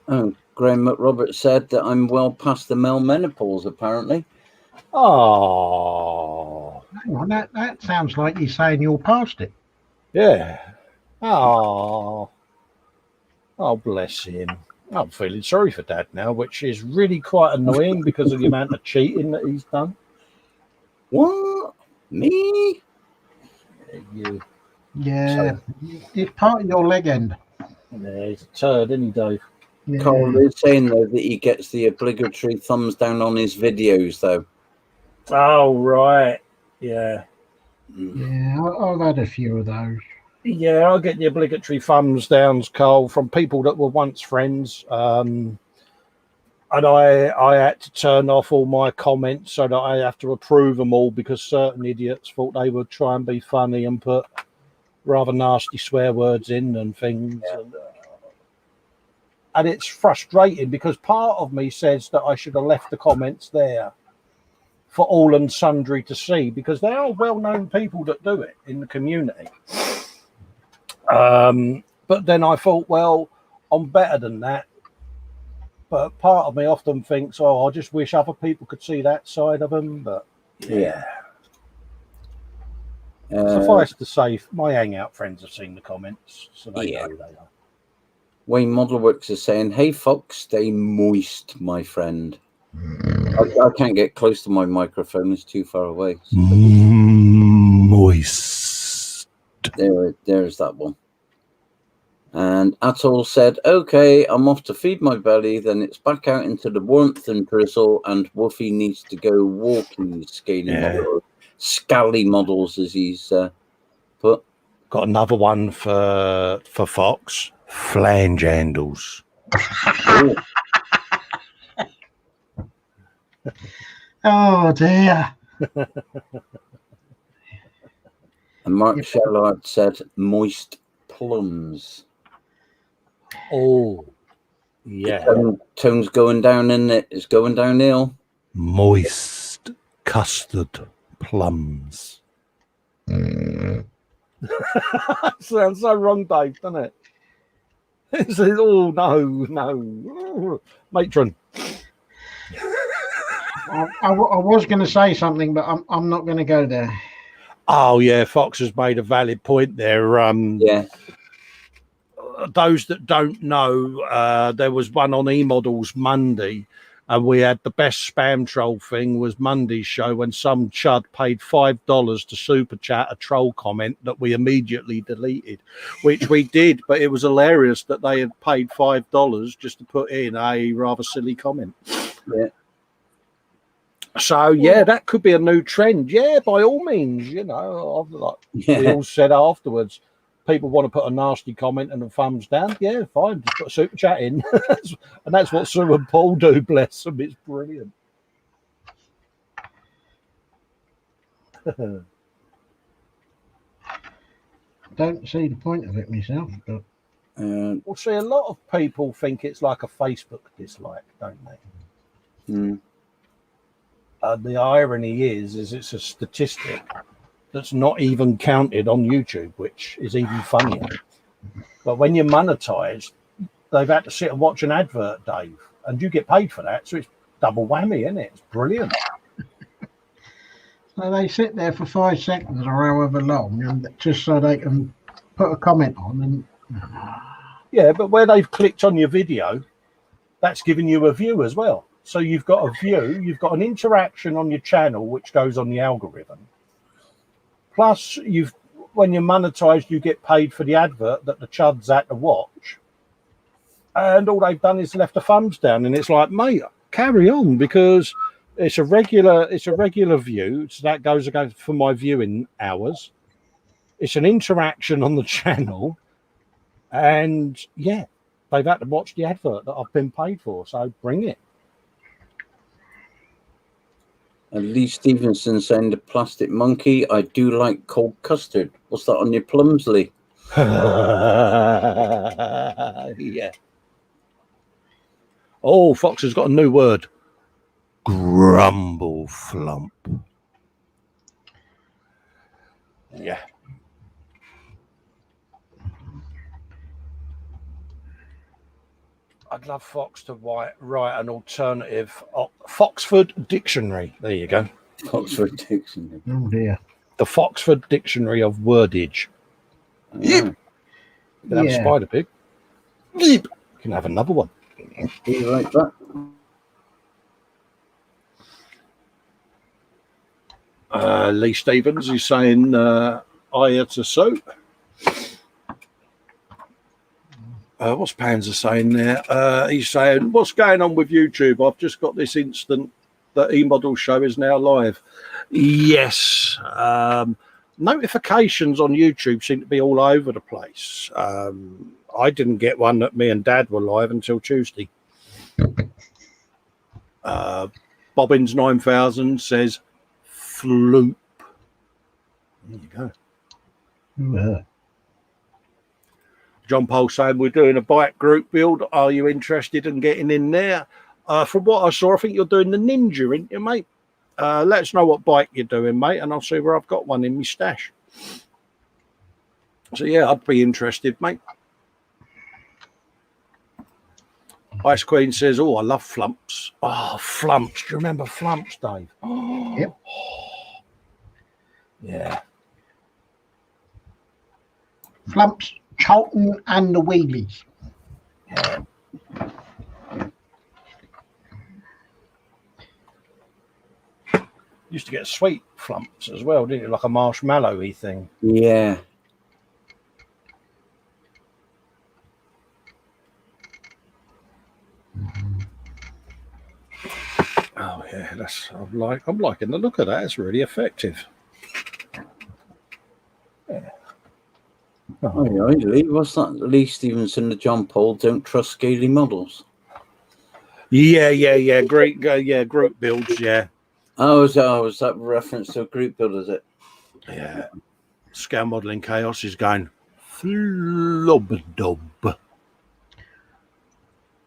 Oh, Graham McRoberts said that I'm well past the male menopause, apparently. Oh, Hang on, that sounds like he's saying you're past it. yeah. Oh, bless him. I'm feeling sorry for Dad now, which is really quite annoying because of the amount of cheating that he's done. What? Me? You, Yeah, it's part of your leg end. yeah, he's a turd, isn't he, Dave? Yeah. Carl is saying, though, that he gets the obligatory thumbs down on his videos, though. Oh, right. Yeah. Yeah, I've had a few of those. Yeah, I get the obligatory thumbs downs, Carl, from people that were once friends. And I had to turn off all my comments so that I have to approve them all because certain idiots thought they would try and be funny and put rather nasty swear words in and things. Yeah. And it's frustrating because part of me says that I should have left the comments there for all and sundry to see because they are well-known people that do it in the community. But then I thought, well, I'm better than that. But part of me often thinks, I just wish other people could see that side of them. But yeah. Suffice to say, my hangout friends have seen the comments, so they know who they are. Wayne Modelworks is saying, "Hey, Fox, stay moist, my friend." I can't get close to my microphone; it's too far away. Moist. There's that one. And Atoll said, "Okay, I'm off to feed my belly. Then it's back out into the warmth and drizzle. And Woofy needs to go walking, scally models, as he's put." Got another one for Fox. Flange handles. Oh dear. And Mark Shellard said, "Moist plums." Oh, yeah. Tone's going down, isn't it? It's going downhill. Moist custard plums. Sounds so wrong, Dave, doesn't it? It's, oh, no. Matron. I was going to say something, but I'm not going to go there. Oh, yeah, Fox has made a valid point there. Yeah. Those that don't know, there was one on eModels Monday, and we had the best spam troll thing was Monday's show when some chud paid $5 to super chat a troll comment that we immediately deleted, which we did, but it was hilarious that they had paid $5 just to put in a rather silly comment. Yeah. So yeah, that could be a new trend. Yeah, by all means, we all said afterwards, people want to put a nasty comment and a thumbs down. Yeah, fine, just put a super chat in, and that's what Sue and Paul do. Bless them, it's brilliant. Don't see the point of it myself, but well, see, a lot of people think it's like a Facebook dislike, don't they? Mm. The irony is it's a statistic that's not even counted on YouTube, which is even funnier. But when you're monetized, they've had to sit and watch an advert, Dave, and you get paid for that. So it's double whammy, isn't it? It's brilliant. So they sit there for 5 seconds or however long, and just so they can put a comment on. And yeah, but where they've clicked on your video, that's giving you a view as well. So you've got a view, you've got an interaction on your channel, which goes on the algorithm. Plus, when you're monetized, you get paid for the advert that the chuds had to watch. And all they've done is left a thumbs down, and it's like, mate, carry on, because it's a regular view. So that goes for my viewing hours. It's an interaction on the channel, and yeah, they've had to watch the advert that I've been paid for. So bring it. And Lee Stevenson saying, "The plastic monkey, I do like cold custard." What's that on your plums, Lee? Yeah. Oh, Fox has got a new word. Grumble flump. Yeah. I'd love Fox to write an alternative Foxford Dictionary. There you go. Foxford Dictionary. Oh dear. The Foxford Dictionary of Wordage. Yeah. You can have a spider pig. You can have another one. You like that? Lee Stevens is saying, "Aya to soap." What's Panzer saying there? He's saying, "What's going on with YouTube? I've just got this instant that eModel show is now live." Yes. Notifications on YouTube seem to be all over the place. I didn't get one that me and Dad were live until Tuesday. Bobbins 9000 says, "Floop." There you go. Yeah. John Paul saying, "We're doing a bike group build. Are you interested in getting in there?" From what I saw, I think you're doing the Ninja, aren't you, mate? Let us know what bike you're doing, mate, and I'll see where I've got one in my stash. So, yeah, I'd be interested, mate. Ice Queen says, "Oh, I love Flumps." Oh, Flumps. Do you remember Flumps, Dave? Oh, Yep. Yeah. Flumps, Charlton, and the Wheelies. Yeah. Used to get sweet Flumps as well, didn't you? Like a marshmallowy thing. Yeah. Oh yeah, I'm liking the look of that. It's really effective. Yeah. Oh, yeah, what's that? Lee Stevenson and John Paul don't trust scaly models. Yeah. Great, group builds. Yeah. Oh, is that reference to a group build? Is it? Yeah. Scale modeling chaos is going flub-dub.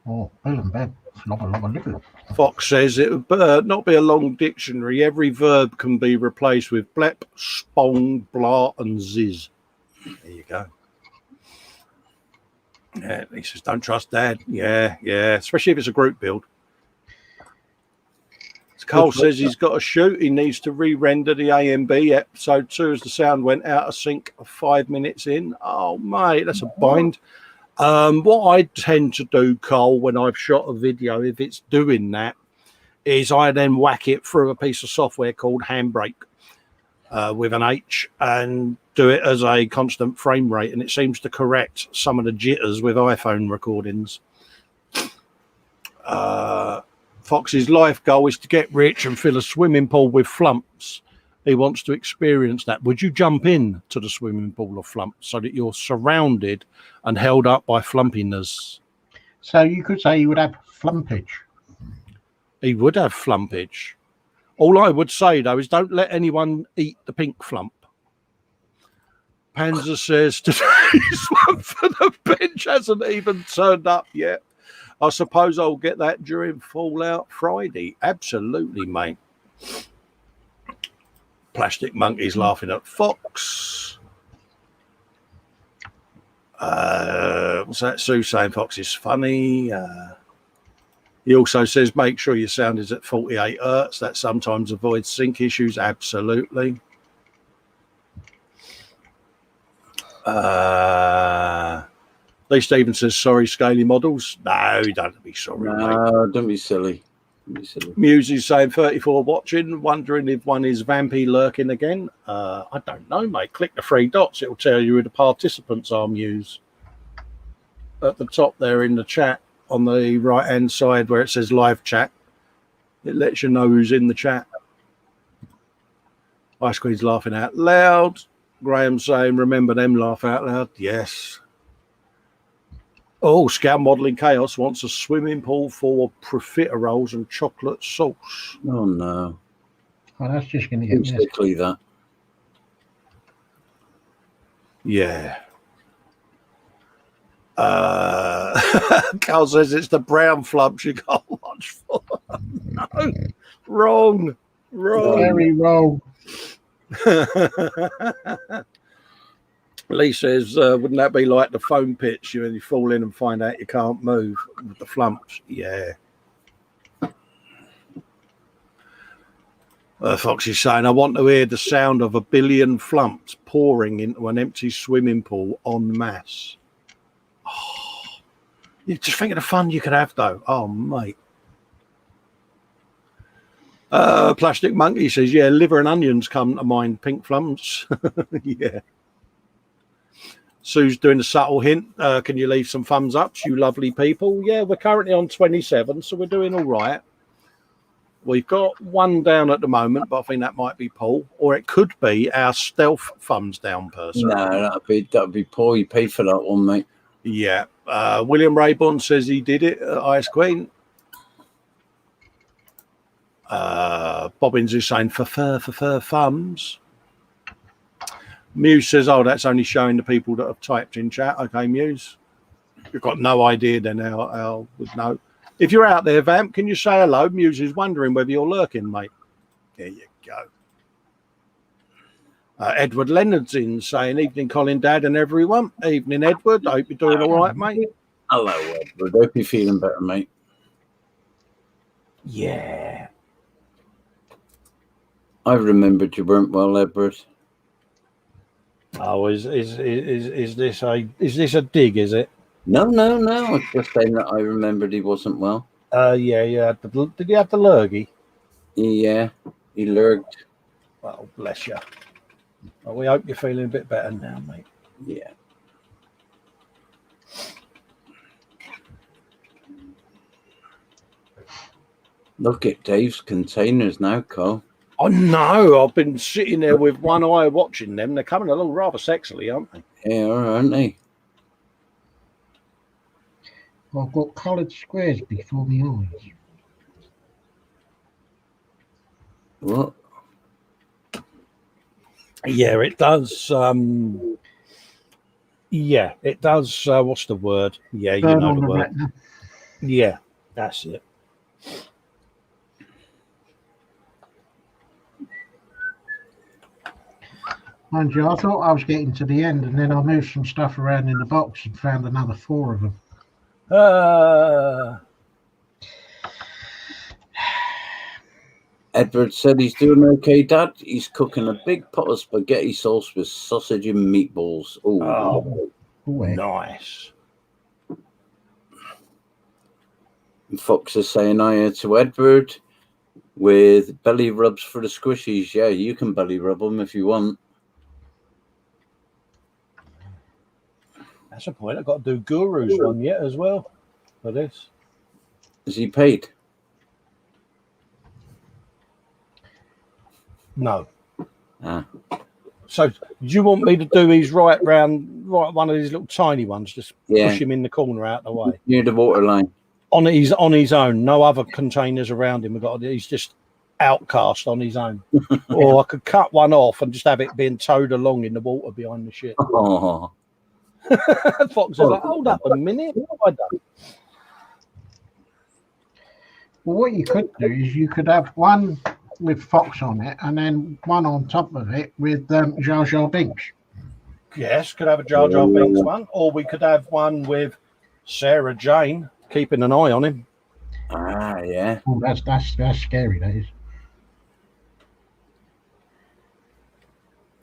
Oh, Bill and Ben. Flubber. Fox says it would not be a long dictionary. Every verb can be replaced with blep, spong, blah, and ziz. There you go. Yeah, he says, "Don't trust Dad." Yeah. Especially if it's a group build. Cole says he's got a shoot. He needs to re-render the AMB episode 2 as the sound went out of sync 5 minutes in. Oh, mate, that's a bind. What I tend to do, Cole, when I've shot a video, if it's doing that, is I then whack it through a piece of software called Handbrake with an H and do it as a constant frame rate, and it seems to correct some of the jitters with iPhone recordings. Fox's life goal is to get rich and fill a swimming pool with flumps. He wants to experience that. Would you jump in to the swimming pool of flumps so that you're surrounded and held up by flumpiness? So you could say you would have flumpage. He would have flumpage. All I would say, though, is don't let anyone eat the pink flump. Panzer says today's one for the bench hasn't even turned up yet. I suppose I'll get that during Fallout Friday. Absolutely, mate. Plastic Monkey's laughing at Fox. What's that? Sue saying Fox is funny. He also says make sure your sound is at 48 hertz. That sometimes avoids sync issues. Absolutely. Lee Stevens says, "Sorry, scaly models." No, you don't have to be sorry, mate. Don't be silly. Muse is saying 34 watching, wondering if one is Vampy lurking again. I don't know, mate. Click the 3 dots. It'll tell you who the participants are, Muse. At the top there in the chat, on the right-hand side where it says live chat, it lets you know who's in the chat. Ice Queen's laughing out loud. Graham saying, "Remember them, laugh out loud." Yes. Oh, Scout Modeling Chaos wants a swimming pool for profiteroles and chocolate sauce. Oh, no. Well, that's just going to get Exactly that. Yeah. Carl says it's the brown flumps you can't watch for. No. Wrong. very wrong. Lee says, wouldn't that be like the foam pitch? You fall in and find out you can't move with the flumps. Yeah. Fox is saying, I want to hear the sound of a billion flumps pouring into an empty swimming pool en masse. Oh, you just think of the fun you could have, though. Oh, mate. Plastic Monkey says, yeah, liver and onions come to mind, pink flumps. Yeah. Sue's doing a subtle hint. Can you leave some thumbs ups, you lovely people? Yeah, we're currently on 27, so we're doing all right. We've got one down at the moment, but I think that might be Paul, or it could be our stealth thumbs down person. No, that'd be Paul. You pay for that one, mate. Yeah. William Rayburn says he did it at Ice Queen. Bobbins is saying for thumbs. Muse says, oh, that's only showing the people that have typed in chat. Okay, Muse. You've got no idea then how would know. If you're out there, Vamp, can you say hello? Muse is wondering whether you're lurking, mate. There you go. Edward Leonard's in saying, evening, Colin, Dad, and everyone. Evening, Edward. I hope you're doing all right, mate. Hello, Edward. Hope you're feeling better, mate. Yeah. I remembered you weren't well, Edward. Oh, is this a dig? Is it? No. I was just saying that I remembered he wasn't well. Yeah. Did he have the lurgy? Yeah, he lurged. Well, bless you. Well, we hope you're feeling a bit better now, mate. Yeah. Look at Dave's containers now, Cole. I know. I've been sitting there with one eye watching them. They're coming along rather sexily, aren't they? Yeah, aren't they? I've got coloured squares before my eyes. What? Yeah, it does. Yeah, it does. What's the word? Yeah, you know the word. Retina. Yeah, that's it. Mind you, I thought I was getting to the end, and then I moved some stuff around in the box and found another 4 of them. Edward said he's doing okay, Dad. He's cooking a big pot of spaghetti sauce with sausage and meatballs. Oh, nice. And Fox is saying hi to Edward with belly rubs for the squishies. Yeah, you can belly rub them if you want. That's a point. I've got to do Guru's one yet as well for this. Is he paid? No. Ah. So, do you want me to do these right one of these little tiny ones? Just push him in the corner out the way near the water line. On his own. No other containers around him. He's just outcast on his own. Or I could cut one off and just have it being towed along in the water behind the ship. Oh. Fox is like, hold up a minute. What have I done? Well, what you could do is you could have one with Fox on it and then one on top of it with Jar Jar Binks. Yes, could have a Jar Jar Binks one. Or we could have one with Sarah Jane keeping an eye on him. Ah, yeah. Oh, that's scary, that is.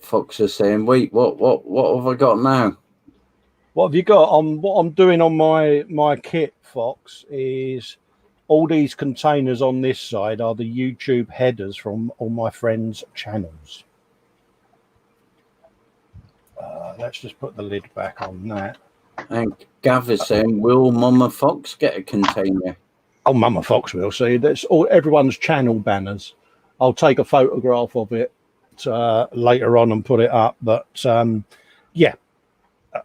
Fox is saying, wait, what have I got now? What have you got? What I'm doing on my kit, Fox, is all these containers on this side are the YouTube headers from all my friends' channels. Let's just put the lid back on that. And Gav is saying, will Mama Fox get a container? Oh, Mama Fox will. See, that's all everyone's channel banners. I'll take a photograph of it later on and put it up. But yeah.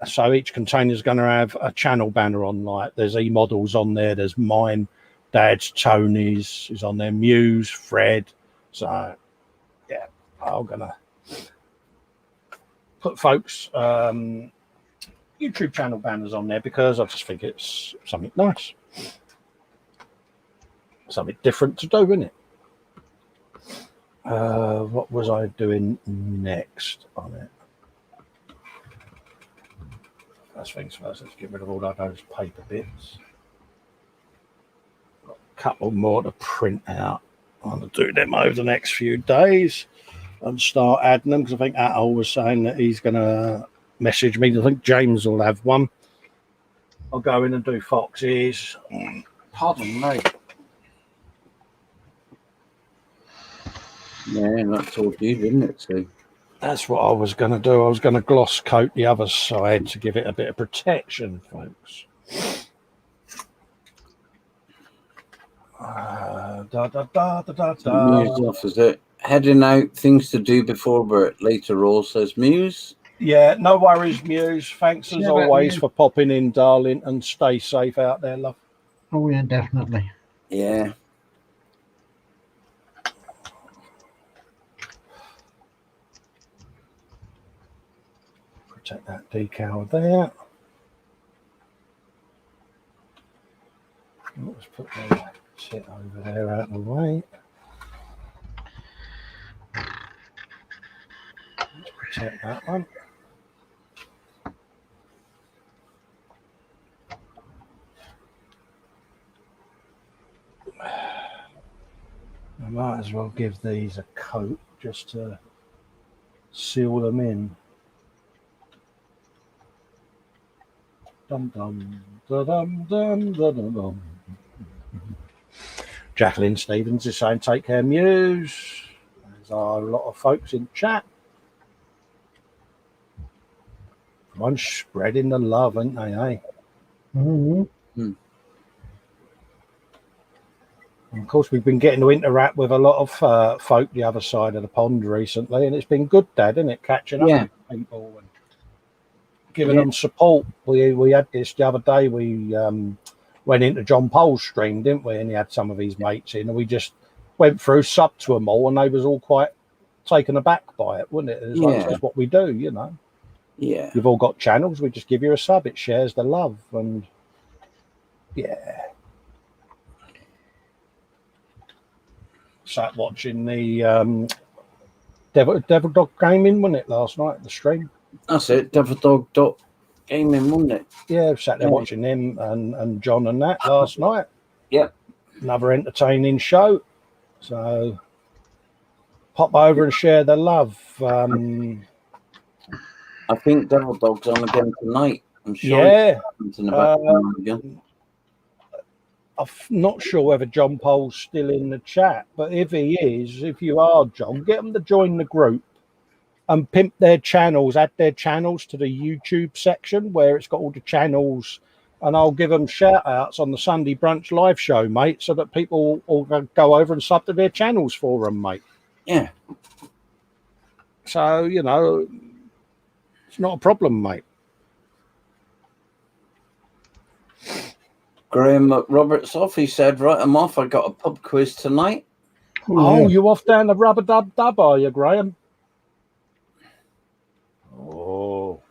So each container is going to have a channel banner on. Like there's e-models on there. There's mine, Dad's, Tony's is on there. Muse, Fred. So yeah, I'm gonna put folks YouTube channel banners on there because I just think it's something nice, something different to do, isn't it? What was I doing next on it? First things first, let's get rid of all those paper bits. Got a couple more to print out. I'm going to do them over the next few days and start adding them, because I think Atul was saying that he's going to message me. I think James will have one. I'll go in and do Fox's. Pardon me. Yeah, that's all you, didn't it? So That's what I was going to do. I was going to gloss coat the other side to give it a bit of protection, folks. Muse off, is it? Heading out, things to do before work. Later all, says Muse. Yeah, no worries, Muse. Thanks as Yeah, always Muse. for popping in, darling, and stay safe out there, love. Oh yeah, definitely. Yeah. Protect that decal there. Let's put the shit over there out of the way. Let's protect that one. I might as well give these a coat just to seal them in. Dum dum da dum dum da dum dum. Jacqueline Stevens is saying, "Take care, Muse." There's a lot of folks in chat. One spreading the love, aren't they? Eh? Mm-hmm. And of course, we've been getting to interact with a lot of folk the other side of the pond recently, and it's been good, Dad, isn't it? Catching up with people and giving them support. We had this the other day. We went into John Pole's stream, didn't we? And he had some of his mates in, and we just went through, sub to them all, and they was all quite taken aback by it, wasn't it? It's like, that's what we do, you know. Yeah. You've all got channels. We just give you a sub. It shares the love, and yeah. Sat watching the Devil Dog Gaming, wasn't it, last night, the stream? That's it, Devil Dog Gaming, wasn't it? Yeah, sat there watching him and John and that last night. Yep. Another entertaining show. So pop over and share the love. I think Devil Dog's on again tonight. I'm sure. Yeah. In the background again. I'm not sure whether John Pole's still in the chat, but if he is, if you are, John, get them to join the group and pimp their channels, add their channels to the YouTube section where it's got all the channels, and I'll give them shout outs on the Sunday Brunch live show, mate, so that people will go over and sub to their channels for them, mate. Yeah. So, you know, it's not a problem, mate. Graham Roberts off. He said, right, I'm off. I got a pub quiz tonight. Oh, you off down the Rubber Dub Dub, are you, Graham? Oh.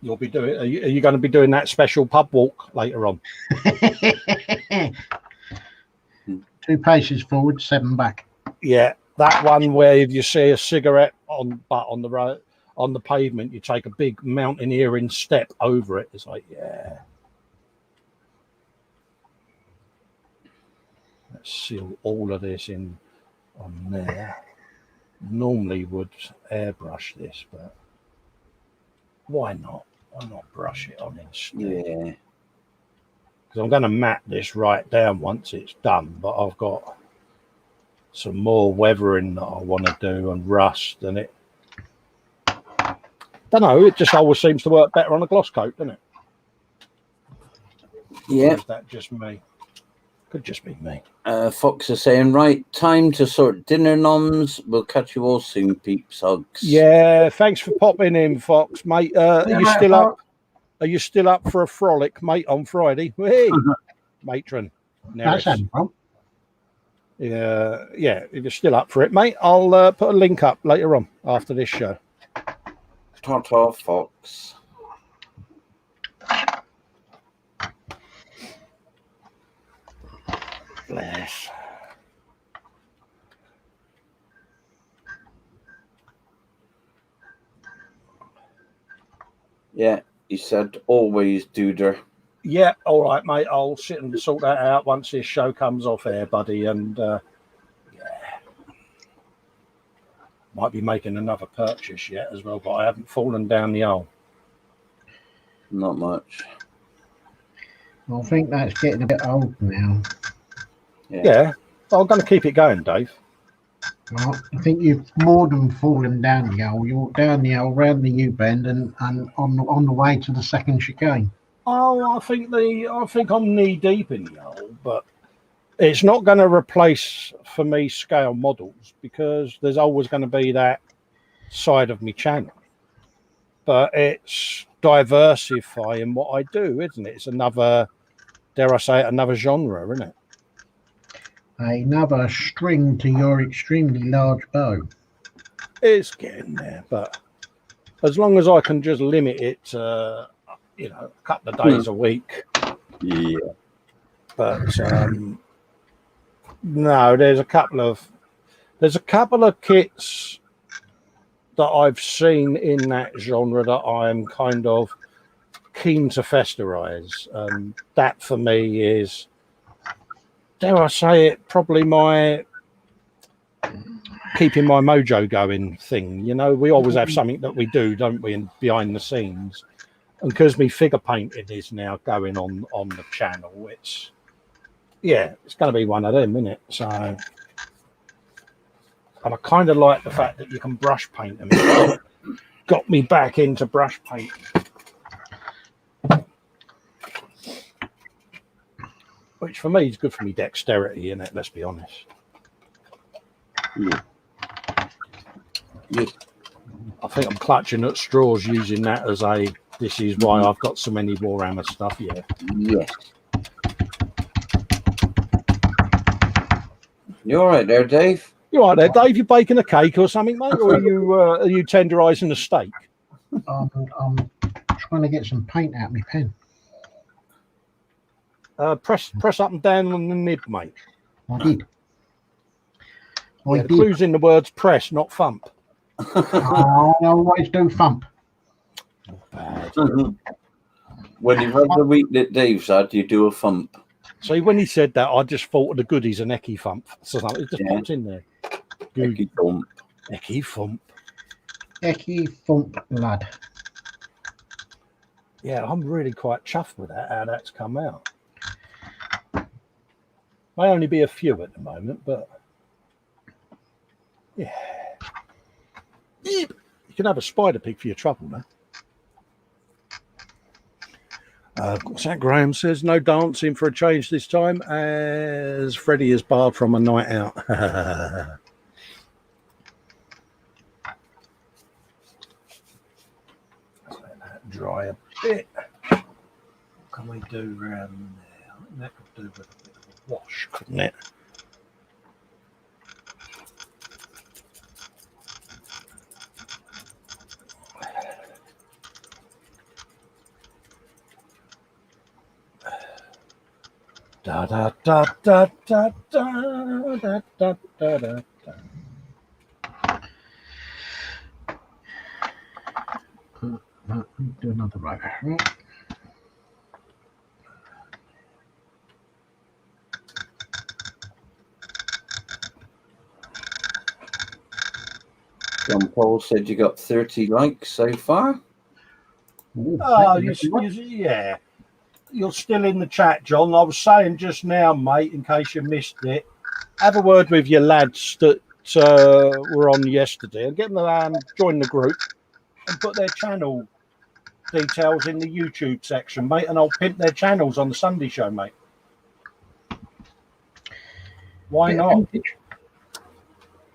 You'll be doing. Are you going to be doing that special pub walk later on? 2 paces forward, 7 back. Yeah, that one where if you see a cigarette on the road, on the pavement, you take a big mountaineering step over it. It's like, yeah. Let's seal all of this in on there. Normally would airbrush this, but why not? Why not brush it on instead? Yeah. Because I'm going to mat this right down once it's done, but I've got some more weathering that I want to do and rust, and it. Don't know. It just always seems to work better on a gloss coat, doesn't it? Yeah. Or is that just me? Could just be me. Fox is saying, right, time to sort dinner noms. We'll catch you all soon, peeps. Hugs. Yeah, thanks for popping in, Fox, mate. Are you still up? Are you still up for a frolic, mate, on Friday? Hey, matron. That's fun. Yeah, if you're still up for it, mate, I'll put a link up later on after this show. Ta-ta, Fox. Bless. Yeah, he said, always Duder. Yeah, all right, mate. I'll sit and sort that out once this show comes off air, buddy. And might be making another purchase yet as well, but I haven't fallen down the hole. Not much. I think that's getting a bit old now. Yeah. I'm going to keep it going, Dave. Well, I think you've more than fallen down the hole. You're down the hole, round the U-bend, and on the way to the second chicane. Oh, I think I'm knee deep in the hole, but it's not going to replace for me scale models because there's always going to be that side of me channel. But it's diversifying what I do, isn't it? It's another, dare I say it, another genre, isn't it? Another string to your extremely large bow. It's getting there, but as long as I can just limit it to, a couple of days a week. Yeah. But no, there's a couple of kits that I've seen in that genre that I'm kind of keen to festerize. That for me is, dare I say it, probably my keeping my mojo going thing. We always have something that we do, don't we, behind the scenes. And because me figure painting is now going on the channel, it's going to be one of them, isn't it? So, and I kind of like the fact that you can brush paint them. It got me back into brush painting. Which for me is good for me dexterity, isn't it? Let's be honest. Yeah. Yes. I think I'm clutching at straws using that as this is why I've got so many Warhammer stuff, yeah. Yes. You all right there, Dave? You all right there, Dave? You baking a cake or something, mate? Or are you tenderising a steak? I'm trying to get some paint out of my pen. Press up and down on the nib, mate. I did. The clue's in the words press, not thump. I always do thump. Bad. When you've had the week that Dave's had, you do a thump. See, when he said that, I just thought of the goodies and Ecky thump. So it just popped in there. Ecky thump. Ecky thump. Ecky thump, lad. Yeah, I'm really quite chuffed with that, how that's come out. May only be a few at the moment, but yeah. You can have a spider pig for your trouble now. What's that? Graham says no dancing for a change this time, as Freddie is barred from a night out. Let's let that dry a bit. What can we do around there? I think that could do with a bit of a wash, couldn't it? Da da da da da da da da da da. Do another row. Right. John Paul said you got 30 likes so far. Ooh, Oh, yeah. You're still in the chat, John. I was saying just now, mate, in case you missed it, have a word with your lads that were on yesterday and get them to join the group and put their channel details in the YouTube section, mate, and I'll pimp their channels on the Sunday show, mate. Why not?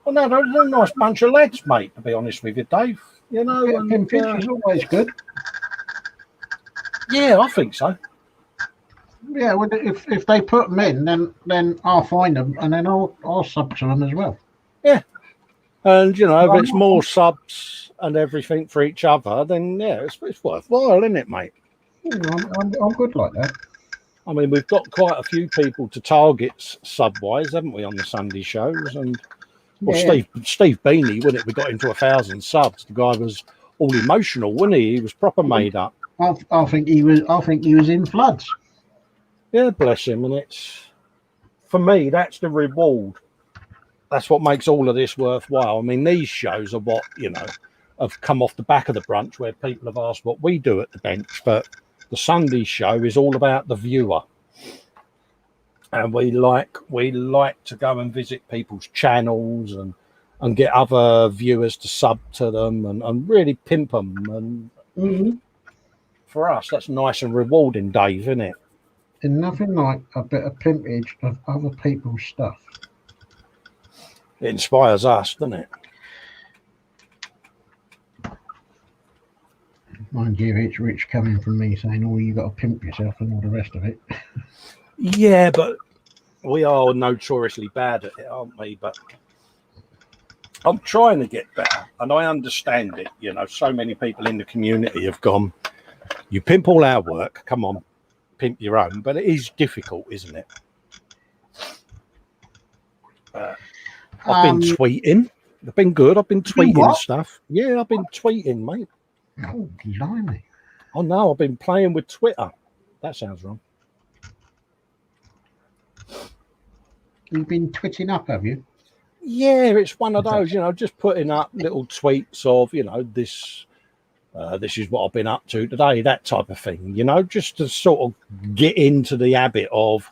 Well, no, they're a nice bunch of lads, mate, to be honest with you, Dave. Pimpage is always good. Yeah, I think so. Yeah, well, if they put them in, then I'll find them and then I'll sub to them as well. Yeah, and if it's more subs and everything for each other, then yeah, it's worthwhile, isn't it, mate? I'm good like that. I mean, we've got quite a few people to target sub-wise, haven't we, on the Sunday shows? And Steve Beanie, wasn't it? We got into 1,000 subs. The guy was all emotional, wasn't he? He was proper made up. I think he was in floods. Yeah, bless him. And it's, for me, that's the reward. That's what makes all of this worthwhile. I mean, these shows are what, have come off the back of the brunch, where people have asked what we do at the bench. But the Sunday show is all about the viewer. And we like to go and visit people's channels and get other viewers to sub to them and really pimp them. And for us, that's nice and rewarding, Dave, isn't it? And nothing like a bit of pimpage of other people's stuff. It inspires us, doesn't it? Mind you, it's Rich coming from me saying, "Oh, you got to pimp yourself," and all the rest of it. Yeah, but we are notoriously bad at it, aren't we? But I'm trying to get better, and I understand it. So many people in the community have gone, "You pimp all our work. Come on, pimp your own." But it is difficult, isn't it? I've been tweeting. I've been good. I've been tweeting stuff. Yeah, I've been tweeting, mate. Oh, blimey. Oh, no, I've been playing with Twitter. That sounds wrong. You've been twitting up, have you? Yeah, it's one of those, just putting up little tweets of, this is what I've been up to today, that type of thing, just to sort of get into the habit of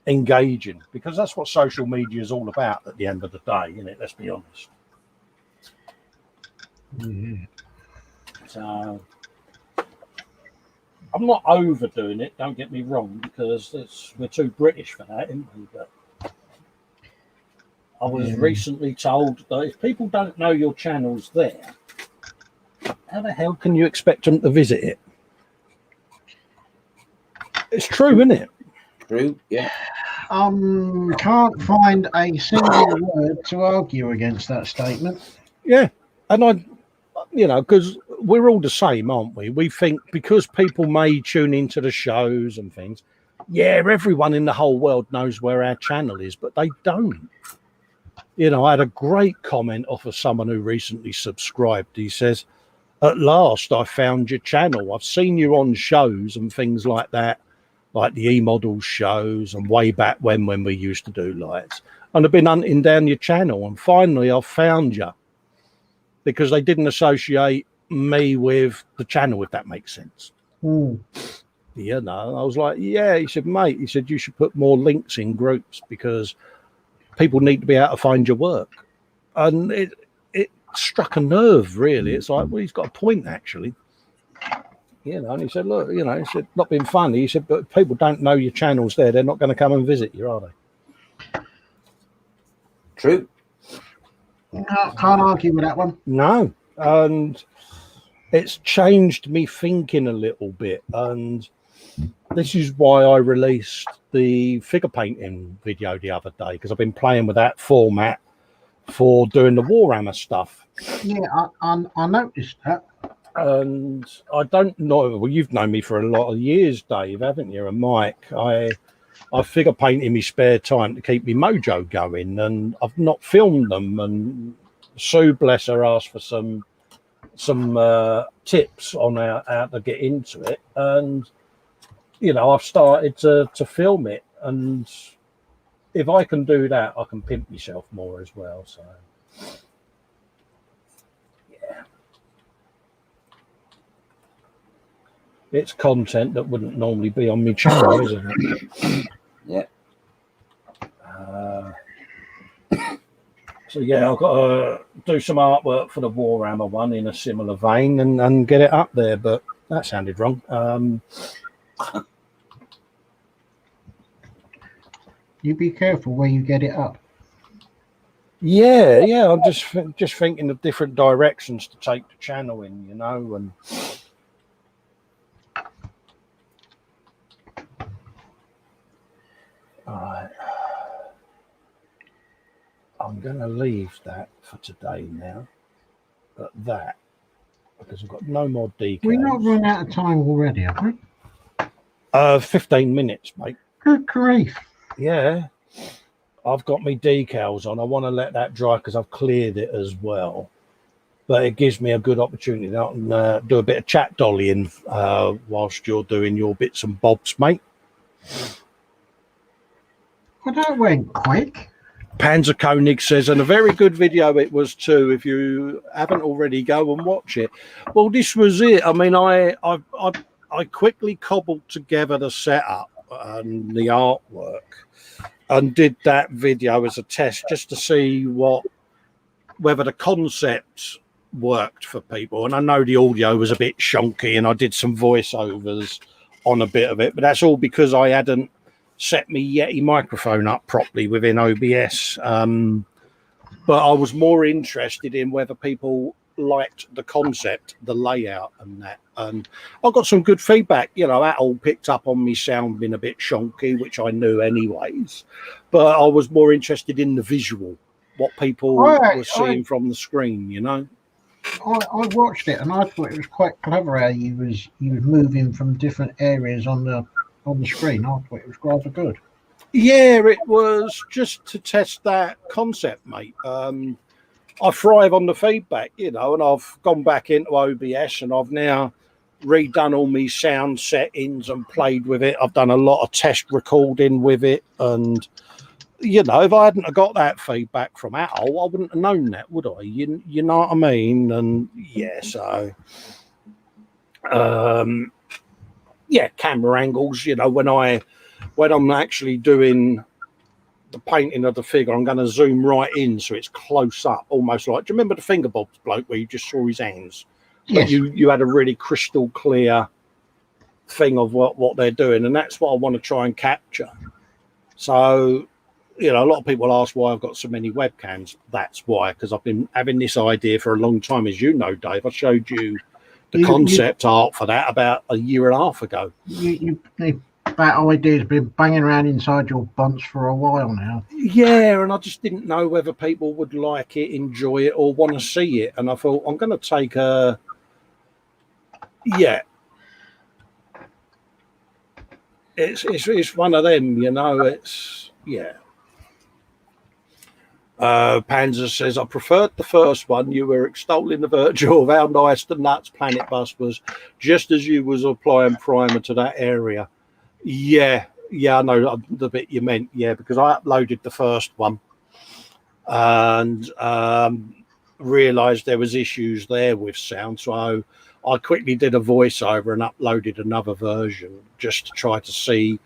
engaging, because that's what social media is all about at the end of the day, isn't it? Let's be honest. Yeah. So I'm not overdoing it, don't get me wrong, because we're too British for that, isn't we? But I was recently told that if people don't know your channel's there, how the hell can you expect them to visit it? It's true, isn't it? True, yeah. Can't find a single word to argue against that statement. Yeah, and because we're all the same, aren't we? We think because people may tune into the shows and things, everyone in the whole world knows where our channel is, but they don't. I had a great comment off of someone who recently subscribed. He says, "At last, I found your channel. I've seen you on shows and things like that, like the E-Models shows and way back when we used to do lights. And I've been hunting down your channel, and finally I've found you." Because they didn't associate me with the channel, if that makes sense. I was like, yeah. He said, mate, you should put more links in groups because people need to be able to find your work. And it struck a nerve, really. It's like, well, he's got a point, actually. And he said, look, he said, not being funny. He said, but if people don't know your channel's there, they're not going to come and visit you, are they? True. Can't argue with that one. No. And it's changed me thinking a little bit. And this is why I released the figure painting video the other day, because I've been playing with that format for doing the Warhammer stuff. Yeah, I noticed that. And I don't know, well, you've known me for a lot of years, Dave, haven't you? And Mike, I figure paint in my spare time to keep me mojo going, and I've not filmed them. And Sue, bless her, asked for some tips on how to get into it, and I've started to film it, and if I can do that, I can pimp myself more as well. So yeah, it's content that wouldn't normally be on my channel, isn't it? Yeah. So yeah, I've got to do some artwork for the Warhammer one in a similar vein and get it up there, but that sounded wrong. You be careful where you get it up. Yeah, I'm just thinking of different directions to take the channel in, and all right. I'm going to leave that for today now, but because I've got no more decals. We're not run out of time already, have we? 15 minutes, mate. Good grief. Yeah. I've got my decals on. I want to let that dry because I've cleared it as well. but it gives me a good opportunity to do a bit of chat dollying whilst you're doing your bits and bobs, mate. Well, that went quick. Panzer Koenig says, and a very good video it was too. If you haven't already, go and watch it. Well, this was it. I mean, I quickly cobbled together the setup and the artwork and did that video as a test just to see whether the concept worked for people. And I know the audio was a bit shonky and I did some voiceovers on a bit of it, but that's all because I hadn't set me Yeti microphone up properly within OBS. But I was more interested in whether people liked the concept, the layout and that. And I got some good feedback. You know, that all picked up on me sounding a bit shonky, which I knew anyways. But I was more interested in the visual, what people were seeing from the screen, you know. I watched it and I thought it was quite clever how you was moving from different areas on the screen. I thought it was rather good. Yeah, it was just to test that concept, mate. I thrive on the feedback, you know, and I've gone back into OBS and I've now redone all my sound settings and played with it. I've done a lot of test recording with it, and you know, if I hadn't have got that feedback from Atol, I wouldn't have known that, would I? You know what I mean? And yeah, so yeah, camera angles, you know, when I'm actually doing the painting of the figure, I'm going to zoom right in so it's close up, almost like, do you remember the finger bobs bloke where you just saw his hands? Yes. But you had a really crystal clear thing of what they're doing, and that's what I want to try and capture. So, you know, a lot of people ask why I've got so many webcams. That's why, because I've been having this idea for a long time, as you know, Dave. I showed you the concept art for that about a year and a half ago. That idea's been banging around inside your bunch for a while now. Yeah, and I just didn't know whether people would like it, enjoy it, or want to see it. And I thought, I'm going to take a... Yeah. It's one of them, you know, it's... Yeah. Panzer says, I preferred the first one. You were extolling the virtue of how nice the Nuts Planet bus was, just as you was applying primer to that area. Yeah, I know the bit you meant. Yeah, because I uploaded the first one and realised there was issues there with sound, so I quickly did a voiceover and uploaded another version just to try to see,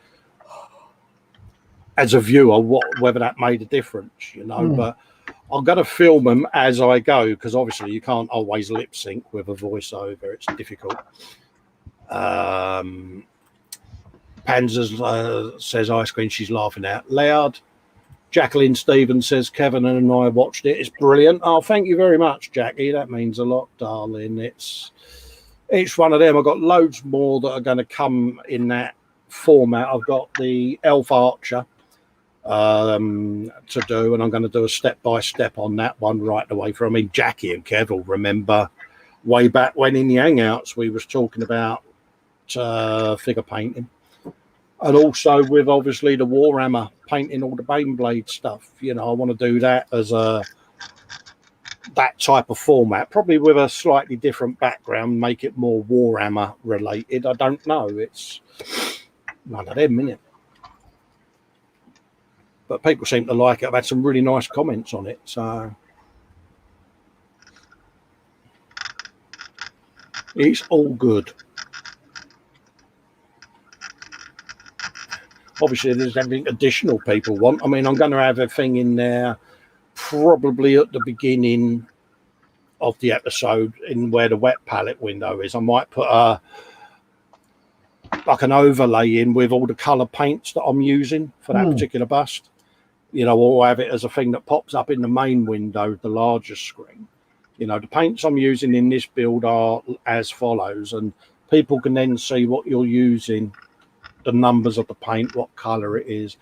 as a viewer, whether that made a difference, you know. But I'm going to film them as I go, because obviously you can't always lip sync with a voiceover. It's difficult. Panzer says ice cream, she's laughing out loud. Jacqueline Stevens says Kevin and I watched it. It's brilliant. Oh, thank you very much, Jackie. That means a lot, darling. It's one of them. I've got loads more that are going to come in that format. I've got the Elf Archer to do, and I'm going to do a step-by-step on that one right away from. I mean, Jackie and Kev will remember way back when in the Hangouts we was talking about figure painting. And also with obviously the Warhammer, painting all the Baneblade stuff. You know, I want to do that as that type of format, probably with a slightly different background, make it more Warhammer related. I don't know. It's none of them, innit? But people seem to like it. I've had some really nice comments on it. So it's all good. Obviously, if there's anything additional people want, I mean, I'm going to have a thing in there probably at the beginning of the episode in where the wet palette window is. I might put like an overlay in with all the colour paints that I'm using for that particular bust. You know, or have it as a thing that pops up in the main window, the larger screen. You know, the paints I'm using in this build are as follows, and people can then see what you're using, the numbers of the paint, what colour it is,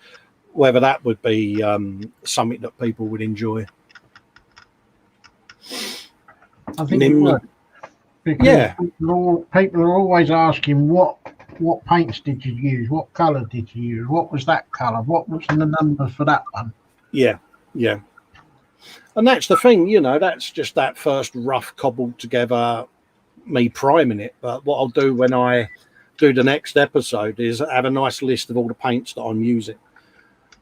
whether that would be something that people would enjoy. I think it would. Because people are always asking what paints did you use, what colour did you use, what was that colour, what was the number for that one? Yeah. And that's the thing, you know, that's just that first rough cobbled together, me priming it. But what I'll do when I do the next episode is have a nice list of all the paints that I'm using.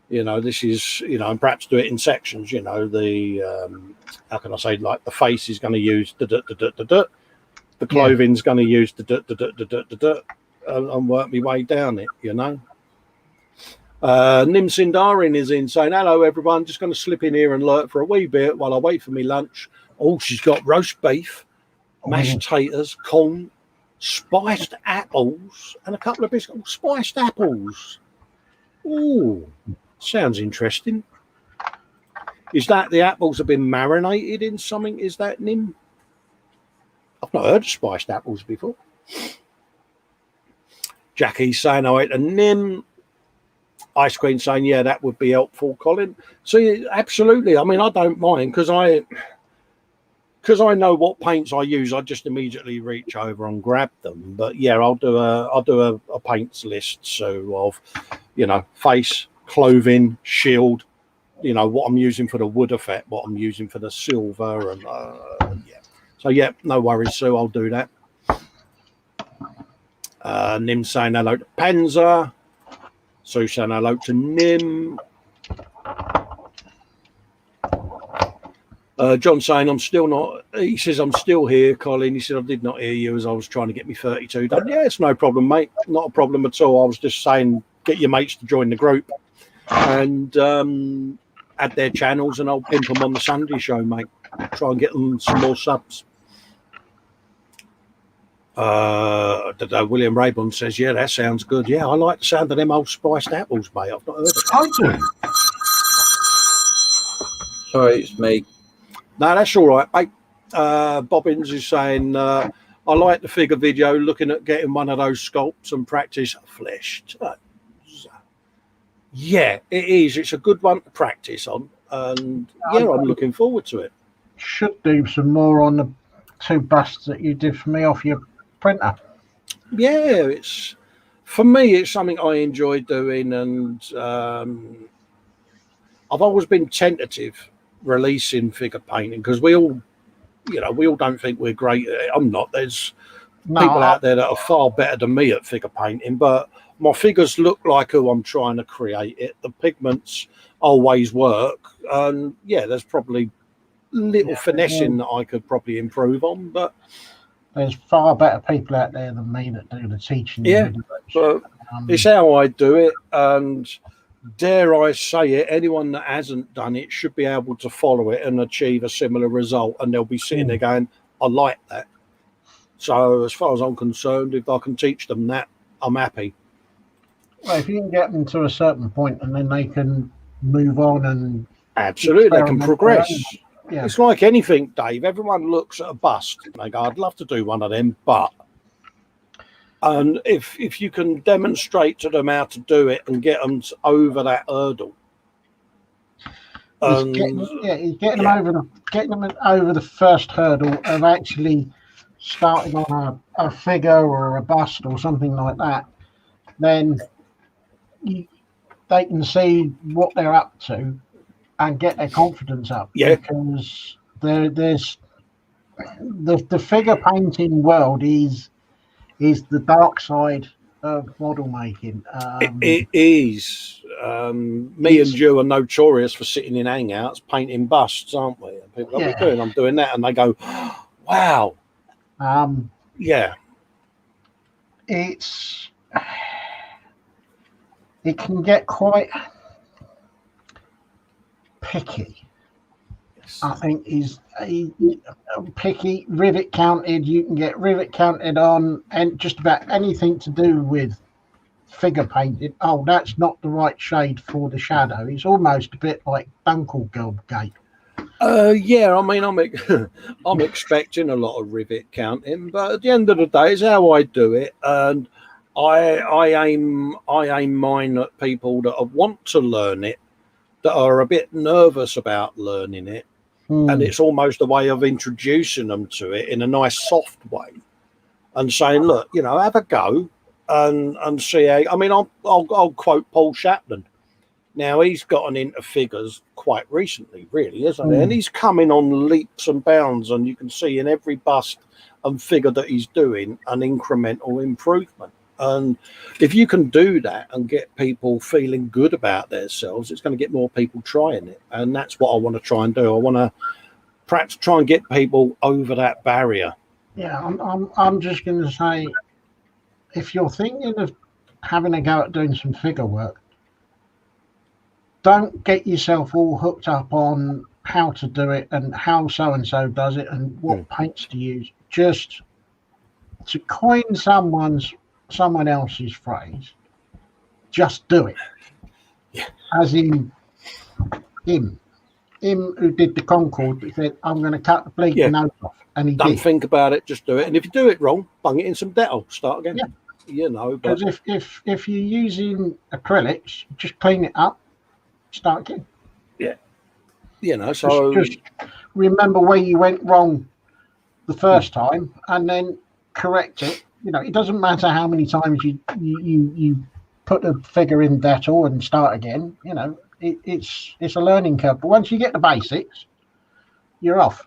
You know, this is, you know, and perhaps do it in sections. You know, the how can I say, like the face is going to use the clothing's going to use and work my way down it. You know. Nim Sindarin is in saying, hello everyone, just going to slip in here and lurk for a wee bit while I wait for me lunch. Oh, she's got roast beef, mashed taters, corn, spiced apples, and a couple of biscuits. Oh, spiced apples. Oh, sounds interesting. Is that the apples have been marinated in something? Is that, Nim? I've not heard of spiced apples before. Jackie's saying, I ate a Nim. Ice Queen saying, yeah, that would be helpful, Colin. So absolutely. I mean, I don't mind because I know what paints I use. I just immediately reach over and grab them. But yeah, I'll do a paints list. So of, you know, face, clothing, shield, you know, what I'm using for the wood effect, what I'm using for the silver, and yeah. So yeah, no worries, Sue. I'll do that. Nim saying hello to Panzer. Sue saying hello to Nim. John saying, I'm still not, he says, I'm still here, Colin. He said, I did not hear you as I was trying to get me 32 done. Yeah, it's no problem, mate. Not a problem at all. I was just saying, get your mates to join the group and add their channels and I'll pimp them on the Sunday show, mate. Try and get them some more subs. William Rayburn says, yeah, that sounds good. Yeah, I like the sound of them old spiced apples, mate. I've not heard it. I do. Sorry, it's me. No, that's all right, mate. Bobbins is saying, I like the figure video, looking at getting one of those sculpts and practice flesh tones. Yeah, it is. It's a good one to practice on. And yeah, I'm looking forward to it. Should do some more on the 2 busts that you did for me off your printer. Yeah, it's for me, it's something I enjoy doing, and I've always been tentative releasing figure painting because we all don't think we're great at it. I'm not. There's people out there that are far better than me at figure painting, but my figures look like who I'm trying to create it. The pigments always work, and yeah, there's probably little finessing that I could probably improve on, but there's far better people out there than me that do the teaching. Yeah, but it's how I do it, and dare I say it, anyone that hasn't done it should be able to follow it and achieve a similar result, and they'll be sitting there going, I like that. So as far as I'm concerned, if I can teach them that, I'm happy. Well, if you can get them to a certain point and then they can move on and absolutely they can progress. Yeah. It's like anything, Dave. Everyone looks at a bust and they go, I'd love to do one of them, but and if you can demonstrate to them how to do it and get them over that hurdle. Getting them over the first hurdle of actually starting on a figure or a bust or something like that, then they can see what they're up to and get their confidence up. Yeah. Because there's the figure painting world is the dark side of model making. It is. Me and you are notorious for sitting in hangouts painting busts, aren't we? And people are doing, I'm doing that, and they go, wow. Yeah. It can get quite picky. Yes. I think is picky, rivet counted. You can get rivet counted on and just about anything to do with figure painting. Oh, that's not the right shade for the shadow. It's almost a bit like Dunkelgelb-gate. Yeah, I mean, I'm expecting a lot of rivet counting, but at the end of the day, it's how I do it, and I aim mine at people that want to learn it, that are a bit nervous about learning it, and it's almost a way of introducing them to it in a nice soft way, and saying, look, you know, have a go and see how. I mean, I'll quote Paul Chaplin. Now, he's gotten into figures quite recently, really, isn't he? And he's coming on leaps and bounds, and you can see in every bust and figure that he's doing an incremental improvement. And if you can do that and get people feeling good about themselves, it's going to get more people trying it. And that's what I want to try and do. I want to perhaps try and get people over that barrier. Yeah, I'm just going to say, if you're thinking of having a go at doing some figure work, don't get yourself all hooked up on how to do it and how so-and-so does it and what paints to use. Just to coin someone else's phrase, just do it. Yeah. As in him who did the Concorde, he said, I'm going to cut the bleeding nose off. And he Don't did. think about it, just do it. And if you do it wrong, bung it in some Dettol, start again. Yeah. You know, because if you're using acrylics, just clean it up, start again. Yeah. You know, so just remember where you went wrong the first time and then correct it. You know, it doesn't matter how many times you put a figure in Dettol and start again. You know, it's a learning curve. But once you get the basics, you're off.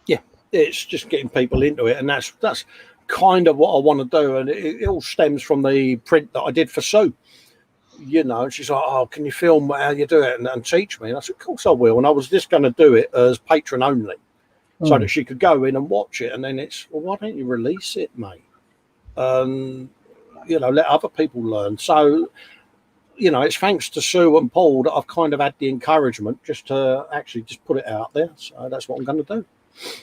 Yeah, it's just getting people into it, and that's kind of what I want to do. And it all stems from the print that I did for Sue. You know, she's like, "Oh, can you film how you do it and teach me?" And I said, "Of course I will." And I was just going to do it as patron only, so that she could go in and watch it. And then it's, well, why don't you release it, mate? You know, let other people learn. So, you know, it's thanks to Sue and Paul that I've kind of had the encouragement just to actually just put it out there. So that's what I'm going to do.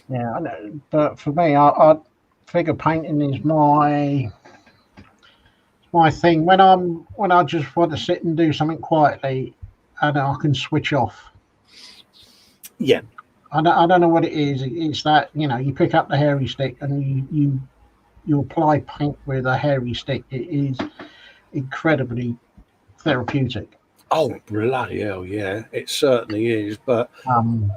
Yeah, I know. But for me, I figure painting is my thing. When I just want to sit and do something quietly, and I can switch off. Yeah. I don't know what it is. It's that, you know, you pick up the hairy stick and you apply paint with a hairy stick. It is incredibly therapeutic. Oh, bloody hell, yeah, it certainly is. But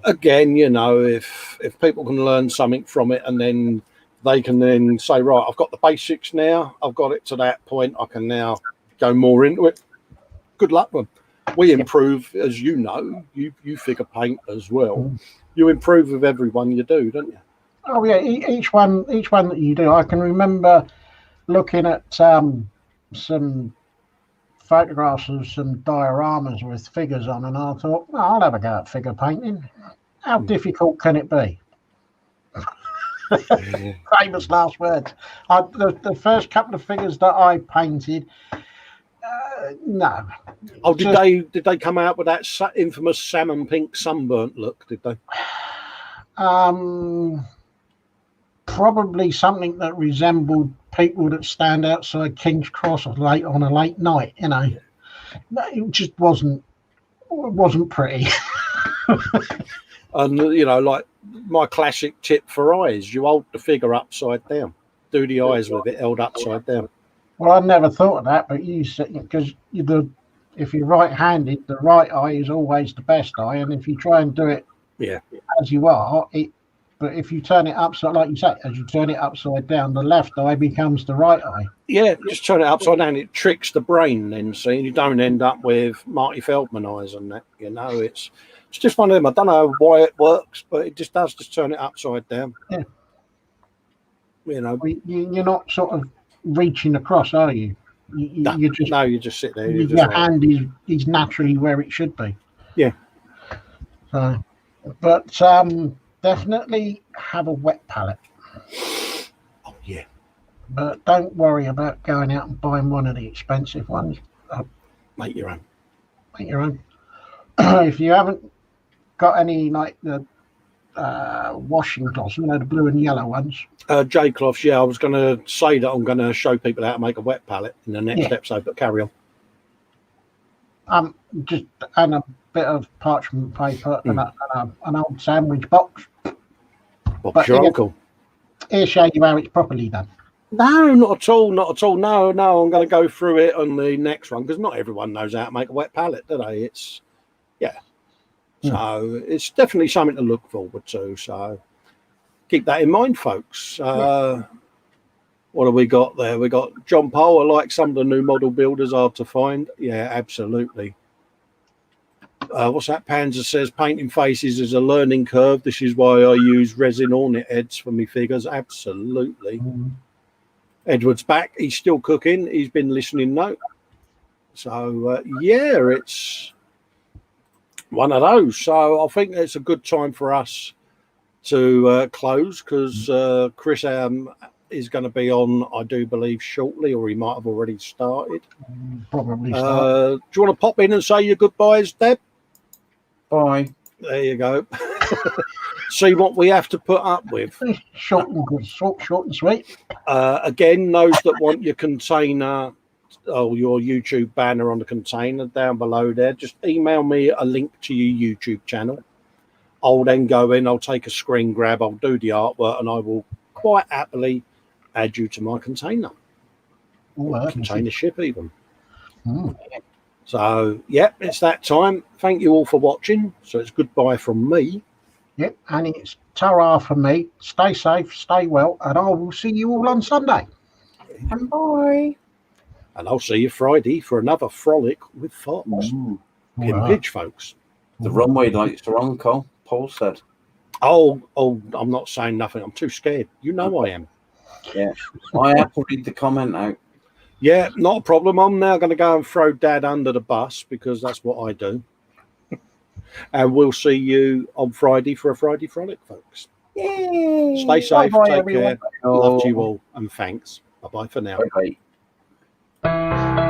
again, you know, if people can learn something from it and then they can then say, right, I've got the basics now, I've got it to that point, I can now go more into it. Good luck with them. We improve, as you know, you figure paint as well. You improve with everyone you do, don't you? Oh yeah, each one that you do. I can remember looking at some photographs of some dioramas with figures on, and I thought, well, I'll have a go at figure painting. How difficult can it be? Famous last words. The first couple of figures that I painted, no. Oh, did they come out with that infamous salmon pink sunburnt look? Did they? Probably something that resembled people that stand outside King's Cross on a late night. You know, it just wasn't pretty. And you know, like my classic tip for eyes: you hold the figure upside down. Do the eyes with it held upside down. Well, I never thought of that, but you said, because if you're right-handed, the right eye is always the best eye, and if you try and do it, as you are, but if you turn it upside, like you say, as you turn it upside down, the left eye becomes the right eye. Yeah, just turn it upside down. It tricks the brain then, see, you don't end up with Marty Feldman eyes and that. You know, it's just one of them. I don't know why it works, but it just does. Just turn it upside down. Yeah. You know, you're not sort of reaching across, are you? You just sit there. Your hand is naturally where it should be. Yeah. So, but definitely have a wet palette. Oh yeah. But don't worry about going out and buying one of the expensive ones. Make your own. Make your own. If you haven't got any like the washing cloths, you know, the blue and yellow ones. J cloths, yeah. I was going to say that I'm going to show people how to make a wet palette in the next episode, but carry on. Just and a bit of parchment paper and an old sandwich box. Bob's your uncle. He'll show you how it's properly done. No, not at all. Not at all. No, I'm going to go through it on the next one because not everyone knows how to make a wet palette, do they? So it's definitely something to look forward to. So keep that in mind, folks. What have we got there? We got John Paul. I like some of the new model builders, hard to find. Yeah, absolutely. What's that? Panzer says painting faces is a learning curve. This is why I use resin ornate heads for me figures. Absolutely. Edward's back. He's still cooking. He's been listening note. So yeah, it's one of those. So I think it's a good time for us to close, because Chris is going to be on, I do believe, shortly, or he might have already started. Probably Do you want to pop in and say your goodbyes, Deb? Bye. There you go. See what we have to put up with. Short and good, short and sweet. Again, those that want your container, your YouTube banner on the container down below there, just email me a link to your YouTube channel. I'll then go in, I'll take a screen grab, I'll do the artwork, and I will quite happily add you to my container. Container ship even. So, yeah, it's that time. Thank you all for watching. So it's goodbye from me. Yep, and it's ta-ra from me. Stay safe, stay well, and I will see you all on Sunday. And bye. And I'll see you Friday for another frolic with Fox. Pimpage, folks. The runway lights are on, Cole. Paul said. Oh, I'm not saying nothing. I'm too scared. You know I am. Yeah. I have to read the comment out. Yeah, not a problem. I'm now going to go and throw Dad under the bus, because that's what I do. And we'll see you on Friday for a Friday frolic, folks. Yay. Stay safe, Bye-bye, take everyone. care. Love to you all, and thanks. Bye-bye for now. Bye-bye.